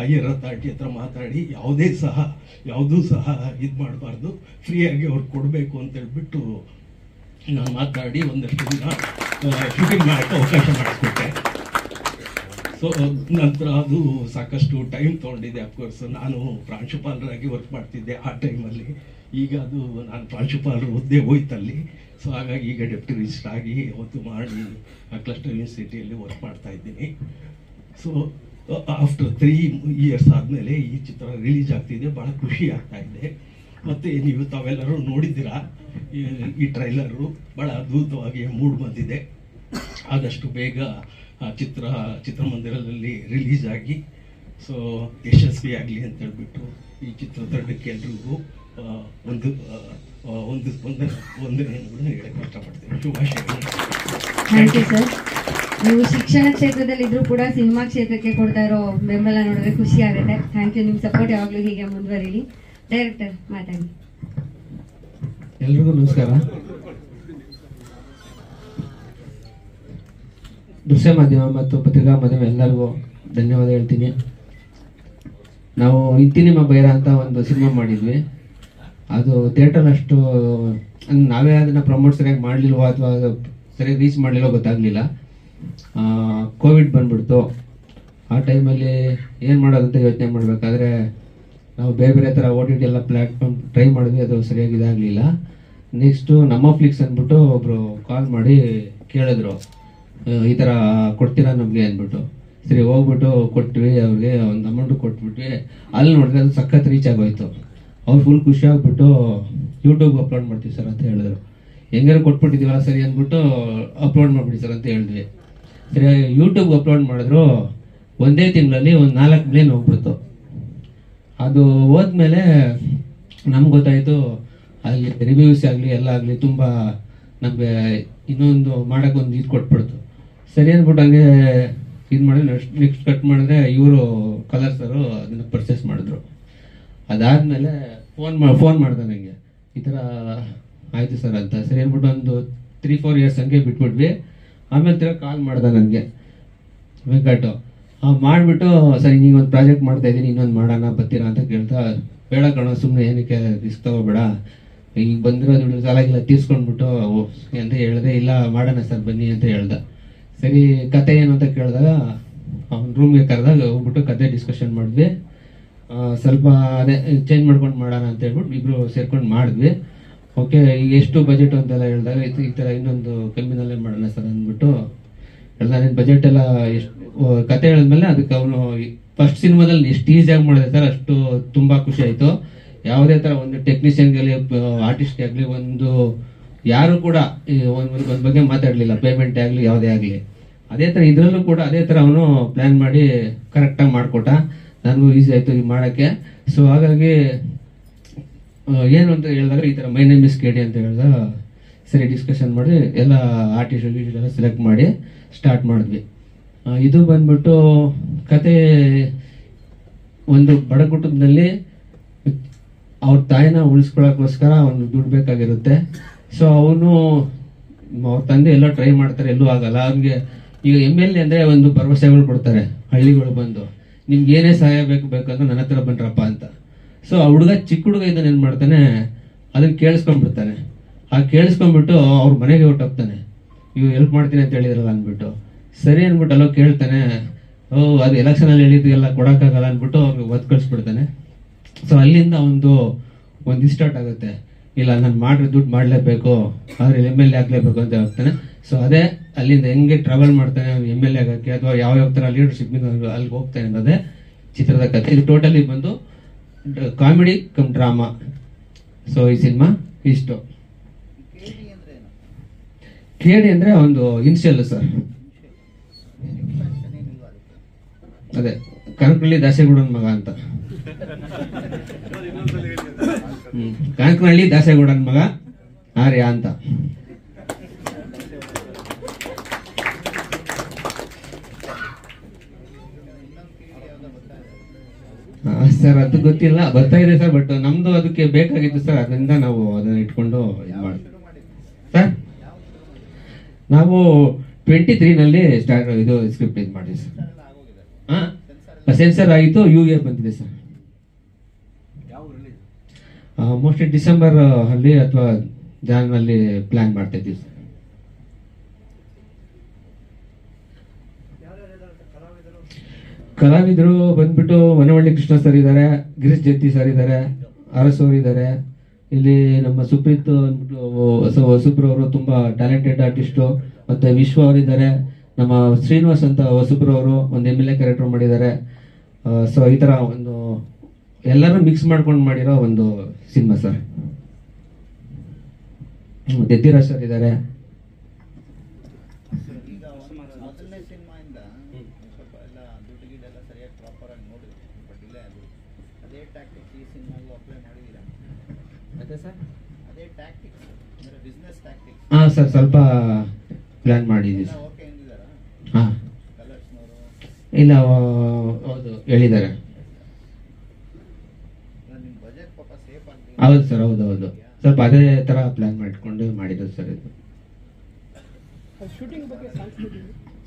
ಹೈಯರ್ ಅಥಾರಿಟಿ ಹತ್ರ ಮಾತಾಡಿ ಯಾವುದೂ ಸಹ ಇದು ಮಾಡಬಾರ್ದು, ಫ್ರೀಯಾಗಿ ಅವ್ರು ಕೊಡಬೇಕು ಅಂತ ಹೇಳ್ಬಿಟ್ಟು ನಾನು ಮಾತಾಡಿ ಒಂದಷ್ಟು ದಿನ ಶೂಟಿಂಗ್ ಮಾಡೋಕ್ಕೆ ಅವಕಾಶ ಮಾಡಿಸ್ಬಿಟ್ಟೆ. ಸೊ ನಂತರ ಅದು ಸಾಕಷ್ಟು ಟೈಮ್ ತೊಗೊಂಡಿದೆ. ಅಫ್ಕೋರ್ಸ್ ನಾನು ಪ್ರಾಂಶುಪಾಲರಾಗಿ ವರ್ಕ್ ಮಾಡ್ತಿದ್ದೆ ಆ ಟೈಮಲ್ಲಿ. ಈಗ ಅದು ನಾನು ಪ್ರಾಂಶುಪಾಲರು ಹುದ್ದೆ ಹೋಯ್ತಲ್ಲಿ. ಸೊ ಹಾಗಾಗಿ ಈಗ ಡೆಪ್ಟಿ ರಿಜಿಸ್ಟರ್ ಆಗಿ ಅವತ್ತು ಮಾಡಿ ಕ್ಲಸ್ಟರ್ ಯೂನಿವರ್ಸಿಟಿಯಲ್ಲಿ ವರ್ಕ್ ಮಾಡ್ತಾ ಇದ್ದೀನಿ. ಸೊ ಆಫ್ಟರ್ 3 years ಆದಮೇಲೆ ಈ ಚಿತ್ರ ರಿಲೀಸ್ ಆಗ್ತಿದೆ. ಭಾಳ ಖುಷಿ ಆಗ್ತಾ ಇದೆ. ಮತ್ತು ನೀವು ತಾವೆಲ್ಲರೂ ನೋಡಿದ್ದೀರಾ ಈ ಟ್ರೈಲರು, ಭಾಳ ಅದ್ಭುತವಾಗಿ ಮೂಡ್ ಬಂದಿದೆ. ಆದಷ್ಟು ಬೇಗ ಚಿತ್ರಮಂದಿರದಲ್ಲಿ ರಿಲೀಸ್ ಆಗಿ ಸೊ ಯಶಸ್ವಿ ಆಗಲಿ ಅಂತ ಹೇಳ್ಬಿಟ್ಟು ಈ ಚಿತ್ರತಂಡಕ್ಕೆ ಎಲ್ರಿಗೂ ವಂದನೆಗಳನ್ನು ಹೇಳಕ್ಕೆ ಇಷ್ಟಪಡ್ತೀನಿ. ಶುಭಾಶಯಗಳು. Thank you sir. ನೀವು ಶಿಕ್ಷಣ ಕ್ಷೇತ್ರದಲ್ಲಿ ಇದ್ರೂ ಕೂಡ ಸಿನಿಮಾ ಕ್ಷೇತ್ರಕ್ಕೆ ಕೊಡ್ತಾ ಇರೋ ಬೆಂಬಲ ನೋಡಿದ್ರೆ ಖುಷಿ ಆಗುತ್ತೆ. Thank you. ನಿಮ್ಮ ಸಪೋರ್ಟ್ ಯಾವಾಗಲೂ ಹೀಗೆ ಮುಂದುವರಿಲಿ. ಡೈರೆಕ್ಟರ್ ಮಾತಾಡಿ. ಎಲ್ರಿಗೂ ನಮಸ್ಕಾರ. ದೃಶ್ಯ ಮಾಧ್ಯಮ ಮತ್ತು ಪತ್ರಿಕಾ ಮಾಧ್ಯಮ ಎಲ್ಲರಿಗೂ ಧನ್ಯವಾದ ಹೇಳ್ತೀನಿ. ನಾವು ಇಂತಿ ನಿಮ್ಮ ಬೈರ ಅಂತ ಒಂದು ಸಿನಿಮಾ ಮಾಡಿದ್ವಿ. ಅದು ಥಿಯೇಟರ್ ಅಷ್ಟು ನಾವೇ ಅದನ್ನು ಪ್ರಮೋಟ್ ಸರಿಯಾಗಿ ಮಾಡಲಿಲ್ವೋ ಅಥವಾ ಸರಿಯಾಗಿ ರೀಚ್ ಮಾಡಲಿಲ್ಲೋ ಗೊತ್ತಾಗಲಿಲ್ಲ. ಕೋವಿಡ್ ಬಂದ್ಬಿಡ್ತು. ಆ ಟೈಮಲ್ಲಿ ಏನು ಮಾಡೋದಂತ ಯೋಚನೆ ಮಾಡಬೇಕಾದ್ರೆ ನಾವು ಬೇರೆ ಬೇರೆ ಥರ OTT ಎಲ್ಲ ಪ್ಲ್ಯಾಟ್ಫಾರ್ಮ್ ಟ್ರೈ ಮಾಡಿದ್ವಿ, ಅದು ಸರಿಯಾಗಿ ಇದಾಗಲಿಲ್ಲ. ನೆಕ್ಸ್ಟು ನಮ್ಮ ಫ್ಲಿಕ್ಸ್ ಅಂದ್ಬಿಟ್ಟು ಒಬ್ಬರು ಕಾಲ್ ಮಾಡಿ ಕೇಳಿದ್ರು, ಈ ಥರ ಕೊಡ್ತೀರಾ ನಮಗೆ ಅಂದ್ಬಿಟ್ಟು. ಸರಿ ಹೋಗ್ಬಿಟ್ಟು ಕೊಟ್ವಿ, ಅವ್ರಿಗೆ ಒಂದು ಅಮೌಂಟು ಕೊಟ್ಬಿಟ್ವಿ. ಅಲ್ಲಿ ನೋಡಿದ್ರೆ ಅದು ಸಖತ್ ರೀಚ್ ಆಗೋಯ್ತು. ಅವ್ರು ಫುಲ್ ಖುಷಿ ಆಗ್ಬಿಟ್ಟು ಯೂಟ್ಯೂಬ್ ಅಪ್ಲೋಡ್ ಮಾಡ್ತೀವಿ ಸರ್ ಅಂತ ಹೇಳಿದ್ರು. ಹೆಂಗಾರು ಕೊಟ್ಬಿಟ್ಟಿದ್ದೀವಲ್ಲ ಸರಿ ಅಂದ್ಬಿಟ್ಟು ಅಪ್ಲೋಡ್ ಮಾಡಿಬಿಡಿ ಸರ್ ಅಂತ ಹೇಳಿದ್ವಿ. ಸರಿ ಯೂಟ್ಯೂಬ್ ಅಪ್ಲೋಡ್ ಮಾಡಿದ್ರು, ಒಂದೇ ತಿಂಗಳಲ್ಲಿ ಒಂದು 4 ಮಿಲಿಯನ್ ಹೋಗ್ಬಿಡ್ತು. ಅದು ಹೋದ್ಮೇಲೆ ನಮ್ಗೆ ಗೊತ್ತಾಯಿತು, ಅಲ್ಲಿ ರಿವ್ಯೂಸ್ ಆಗಲಿ ಎಲ್ಲ ಆಗಲಿ ತುಂಬ ನಮಗೆ ಇನ್ನೊಂದು ಮಾಡೋಕ್ಕೊಂದು ಇದು ಕೊಟ್ಬಿಡ್ತು. ಸರಿ ಅಂದ್ಬಿಟ್ಟು ಹಂಗೆ ಇದು ಮಾಡಿ ನೆಕ್ಸ್ಟ್ ಕಟ್ ಮಾಡಿದ್ರೆ ಇವರು ಕಲರ್ಸರು ಅದನ್ನು ಪರ್ಚೇಸ್ ಮಾಡಿದ್ರು. ಅದಾದಮೇಲೆ ಫೋನ್ ಮಾಡ್ದೆ ನನಗೆ, ಈ ಥರ ಆಯಿತು ಸರ್ ಅಂತ. ಸರಿ ಅಂದ್ಬಿಟ್ಟು ಒಂದು 3-4 ಇಯರ್ಸ್ ಹಂಗೆ ಬಿಟ್ಬಿಟ್ವಿ. ಆಮೇಲೆ ತಿರ್ಗ ಕಾಲ್ ಮಾಡ್ದೆ ನನಗೆ ವೆಂಕಟು. ಮಾಡಿಬಿಟ್ಟು ಸರಿ ನೀವು ಒಂದು ಪ್ರಾಜೆಕ್ಟ್ ಮಾಡ್ತಾ ಇದ್ದೀನಿ, ಇನ್ನೊಂದು ಮಾಡೋಣ ಬರ್ತೀರಾ ಅಂತ ಕೇಳ್ತಾ, ಬೇಡ ಕಣೋ ಸುಮ್ಮನೆ ಏನಕ್ಕೆ ರಿಸ್ಕ್ ತಗೋಬೇಡ, ಈಗ ಬಂದಿರೋ ದುಡ್ಡು ಸಾಲಾಗಿಲ್ಲ ತೀರ್ಸ್ಕೊಂಡ್ಬಿಟ್ಟು ಅಂತ ಹೇಳಿದೆ. ಇಲ್ಲ ಮಾಡೋಣ ಸರ್ ಬನ್ನಿ ಅಂತ ಹೇಳ್ದ. ಸರಿ ಕತೆ ಏನು ಅಂತ ಕೇಳಿದಾಗ ಅವ್ನ ರೂಮ್ಗೆ ಕರೆದಾಗ ಹೋಗ್ಬಿಟ್ಟು ಕತೆ ಡಿಸ್ಕಷನ್ ಮಾಡಿದ್ವಿ. ಸ್ವಲ್ಪ ಅದೇ ಚೇಂಜ್ ಮಾಡ್ಕೊಂಡು ಮಾಡೋಣ ಅಂತ ಹೇಳ್ಬಿಟ್ಟು ಇಬ್ರು ಸೇರ್ಕೊಂಡು ಮಾಡಿದ್ವಿ. ಓಕೆ, ಈಗ ಎಷ್ಟು ಬಜೆಟ್ ಅಂತೆಲ್ಲ ಹೇಳಿದಾಗ ಈ ಥರ ಇನ್ನೊಂದು ಕಮ್ಮಿನಲ್ಲೇ ಮಾಡೋಣ ಸರ್ ಅಂದ್ಬಿಟ್ಟು ಹೇಳ್ದ. ನನ್ನ ಬಜೆಟ್ ಎಲ್ಲ ಎಷ್ಟು ಕತೆ ಹೇಳಿದ್ಮೇಲೆ ಅದಕ್ಕೆ ಅವನು ಫಸ್ಟ್ ಸಿನಿಮಾದಲ್ಲಿ ಎಷ್ಟು ಈಸಿಯಾಗಿ ಮಾಡಿದೆ ಸರ್, ಅಷ್ಟು ತುಂಬ ಖುಷಿ ಆಯಿತು. ಯಾವುದೇ ಥರ ಒಂದು ಟೆಕ್ನಿಷಿಯನ್ಗಾಗಲಿ ಆರ್ಟಿಸ್ಟ್ಗೆ ಆಗಲಿ ಒಂದು ಯಾರು ಕೂಡ ಒಂದು ಬಗ್ಗೆ ಮಾತಾಡಲಿಲ್ಲ, ಪೇಮೆಂಟ್ ಆಗಲಿ ಯಾವುದೇ ಆಗಲಿ. ಅದೇ ಥರ ಇದರಲ್ಲೂ ಕೂಡ ಅದೇ ಥರ ಅವನು ಪ್ಲ್ಯಾನ್ ಮಾಡಿ ಕರೆಕ್ಟಾಗಿ ಮಾಡಿಕೊಟ್ಟ. ನನಗೂ ಈಸಿ ಆಯಿತು ಈಗ ಮಾಡೋಕ್ಕೆ. ಸೊ ಹಾಗಾಗಿ ಏನು ಅಂತ ಹೇಳಿದಾಗ ಈ ಥರ ಮೈ ನೇಮ್ ಇಸ್ KD ಅಂತ ಹೇಳಿದಾಗ ಸರಿ ಡಿಸ್ಕಷನ್ ಮಾಡಿ ಎಲ್ಲ ಆರ್ಟಿಸ್ಟ್ ಎಲ್ಲ ಸೆಲೆಕ್ಟ್ ಮಾಡಿ ಸ್ಟಾರ್ಟ್ ಮಾಡಿದ್ವಿ. ಇದು ಬಂದ್ಬಿಟ್ಟು ಕತೆ ಒಂದು ಬಡ ಕುಟುಂಬದಲ್ಲಿ ಅವ್ರ ತಾಯಿನ ಉಳಿಸ್ಕೊಳ್ಳೋಕ್ಕೋಸ್ಕರ ಅವನು ದುಡ್ಡು ಬೇಕಾಗಿರುತ್ತೆ. ಸೊ ಅವನು ಅವ್ರ ತಂದೆ ಎಲ್ಲೋ ಟ್ರೈ ಮಾಡ್ತಾರೆ, ಎಲ್ಲೂ ಆಗಲ್ಲ. ಅವ್ನಿಗೆ ಈಗ MLA ಅಂದರೆ ಒಂದು ಭರವಸೆಗಳು ಕೊಡ್ತಾರೆ ಹಳ್ಳಿಗಳು ಬಂದು, ನಿಮ್ಗೆ ಏನೇ ಸಹಾಯ ಬೇಕಂದ್ರೆ ನನ್ನ ಹತ್ರ ಬನ್ರಪ್ಪ ಅಂತ. ಸೊ ಆ ಹುಡುಗ ಚಿಕ್ಕ ಹುಡುಗ ಇದನ್ನ ಏನು ಮಾಡ್ತಾನೆ, ಅದನ್ನ ಕೇಳಿಸ್ಕೊಂಡ್ಬಿಡ್ತಾನೆ. ಆ ಕೇಳಿಸ್ಕೊಂಡ್ಬಿಟ್ಟು ಅವ್ರ ಮನೆಗೆ ಹೊಟ್ಟೋಗ್ತಾನೆ, ಇವು ಹೆಲ್ಪ್ ಮಾಡ್ತೀನಿ ಅಂತ ಹೇಳಿದ್ರಲ್ಲ ಅಂದ್ಬಿಟ್ಟು. ಸರಿ ಅಂದ್ಬಿಟ್ಟು ಅಲ್ಲೋ ಕೇಳ್ತಾನೆ, ಅದು ಎಲೆಕ್ಷನಲ್ಲಿ ಹೇಳಿದ್ದು ಎಲ್ಲ ಕೊಡೋಕ್ಕಾಗಲ್ಲ ಅಂದ್ಬಿಟ್ಟು ಅವ್ರಿಗೆ ಒದ್ದು ಕಳಿಸ್ಬಿಡ್ತಾನೆ. ಸೊ ಅಲ್ಲಿಂದ ಒಂದು ಸ್ಟಾರ್ಟ್ ಆಗುತ್ತೆ, ಇಲ್ಲ ನಾನು ಮಾಡ್ರೆ ದುಡ್ಡು ಮಾಡಲೇಬೇಕು, ಆದ್ರೆ MLA ಆಗಲೇಬೇಕು ಅಂತ ಹೋಗ್ತಾನೆ. ಸೊ ಅದೇ ಅಲ್ಲಿಂದ ಹೆಂಗೆ ಟ್ರಾವೆಲ್ ಮಾಡ್ತಾನೆ MLA ಆಗೋಕ್ಕೆ, ಅಥವಾ ಯಾವ ಥರ ಲೀಡರ್ಶಿಪ್ ಅಲ್ಲಿಗೆ ಹೋಗ್ತಾನೆ ಅನ್ನೋದೇ ಚಿತ್ರದ ಕಥೆ. ಇದು ಟೋಟಲಿ ಬಂದು ಕಾಮಿಡಿ ಕಮ್ ಡ್ರಾಮಾ. ಸೊ ಈ ಸಿನಿಮಾ ಇಷ್ಟು. KD ಅಂದ್ರೆ ಒಂದು ಇನ್ಷಿಯಲ್ ಸರ್, ಅದೇ ಕನಕನಹಳ್ಳಿ ದಾಸೇಗೌಡನ ಮಗ ಅಂತ. ಕನಕನಹಳ್ಳಿ ದಾಸೇಗೌಡನ ಮಗ ಆರ್ಯ ಅಂತ. ಸರ್ ಅದು ಗೊತ್ತಿಲ್ಲ, ಬರ್ತಾ ಇದೆ ಸರ್, ಬಟ್ ನಮ್ದು ಅದಕ್ಕೆ ಬೇಕಾಗಿತ್ತು ಸರ್, ಅದರಿಂದ ನಾವು ಅದನ್ನ ಇಟ್ಕೊಂಡು ಇದು ಮಾಡ್ತೀವಿ ಸರ್. ನಾವು 23ನಲ್ಲಿ ಸ್ಟಾರ್ಟ್ ಇದು ಸ್ಕ್ರಿಪ್ಟ್ ಇದು ಮಾಡಿದ್ವಿ ಸರ್. ಸೆನ್ಸರ್ ಆಯಿತು, UA ಬಂದಿದೆ ಸರ್. ಮೋಸ್ಟ್ಲಿ ಡಿಸೆಂಬರ್ ಅಲ್ಲಿ ಅಥವಾ ಜಾನ್ನಲ್ಲಿ ಪ್ಲಾನ್ ಮಾಡ್ತಾ ಇದ್ದೀವಿ ಸರ್. ಕಲಾವಿದರು ಬಂದ್ಬಿಟ್ಟು ವನವಳ್ಳಿ ಕೃಷ್ಣ ಸರ್ ಇದ್ದಾರೆ, ಗಿರೀಶ್ ಜತ್ತಿ ಸರ್ ಇದ್ದಾರೆ, ಅರಸ್ ಅವರು ಇದ್ದಾರೆ. ಇಲ್ಲಿ ನಮ್ಮ ಸುಪ್ರೀತ್ ಅಂದ್ಬಿಟ್ಟು ಹೊಸಬ್ರವರು ತುಂಬಾ ಟ್ಯಾಲೆಂಟೆಡ್ ಆರ್ಟಿಸ್ಟು. ಮತ್ತೆ ವಿಶ್ವ ಅವರಿದ್ದಾರೆ, ನಮ್ಮ ಶ್ರೀನಿವಾಸ್ ಅಂತ ಹೊಸಬ್ರವರು ಒಂದು MLA ಕ್ಯಾರೆಕ್ಟರ್ ಮಾಡಿದ್ದಾರೆ. ಸೊ ಈ ತರ ಒಂದು ಎಲ್ಲರೂ ಮಿಕ್ಸ್ ಮಾಡ್ಕೊಂಡು ಮಾಡಿರೋ ಒಂದು ಸಿನಿಮಾ ಸರ್. ದೆದ್ದಿರಾಜ್ ಸರ್ ಇದ್ದಾರೆ. ಹಾ ಸರ್, ಸ್ವಲ್ಪ ಪ್ಲಾನ್ ಮಾಡಿದ್ದೀವಿ ಸರ್. ಹಾ ಇಲ್ಲ, ಹೌದು ಹೇಳಿದ್ದಾರೆ. ಹೌದು ಸರ್, ಹೌದು ಸ್ವಲ್ಪ ಅದೇ ತರ ಪ್ಲಾನ್ ಮಾಡಿಕೊಂಡು ಮಾಡಿದ್ರು ಸರ್ ಇದು.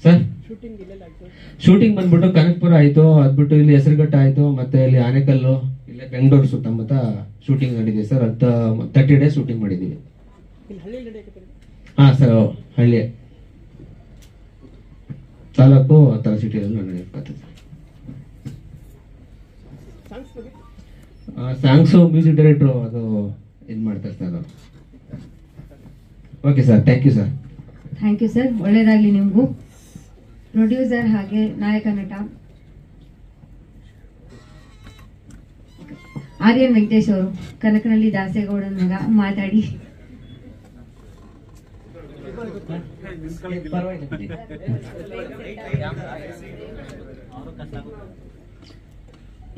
ಸರ್ ಶೂಟಿಂಗ್ ಬಂದ್ಬಿಟ್ಟು ಕನಕಪುರ ಆಯ್ತು, ಅದ್ಬಿಟ್ಟು ಇಲ್ಲಿ ಹೆಸರುಘಟ್ಟ ಆಯ್ತು, ಮತ್ತೆ ಇಲ್ಲಿ ಆನೆಕಲ್ಲು, ಇಲ್ಲೇ ಬೆಂಗಳೂರು ಸುತ್ತಮುತ್ತ ಶೂಟಿಂಗ್ ನಡೆದಿದೆ ಸರ್. 30 ಡೇಸ್ ಶೂಟಿಂಗ್ ಮಾಡಿದ್ದೀವಿ. ಹಾ ಸರ್, ಹಳ್ಳಿ ತಾಲೂಕು ಆ ಥರ ಸಿಟಿಯಲ್ಲಿ ನಾನು ಇರ್ಕೊತೀನಿ. ಸಾಂಗ್ಸು ಮ್ಯೂಸಿಕ್ ಡೈರೆಕ್ಟ್ರು ಅದು ಇದು ಮಾಡ್ತಾ ಇರ್ತಾರೆ. Okay sir, thank you sir. Thank you sir, ಒಳ್ಳೇದಾಗ್ಲಿ ನಿಮಗೂ. ಪ್ರೊಡ್ಯೂಸರ್ ಹಾಗೆ ನಾಯಕ ನಟ ಆರ್ಯನ್ ವೆಂಕಟೇಶ್ ಅವರು, ಕನಕನಹಳ್ಳಿ ದಾಸೇಗೌಡನ ಮಗ, ಮಾತಾಡಿ.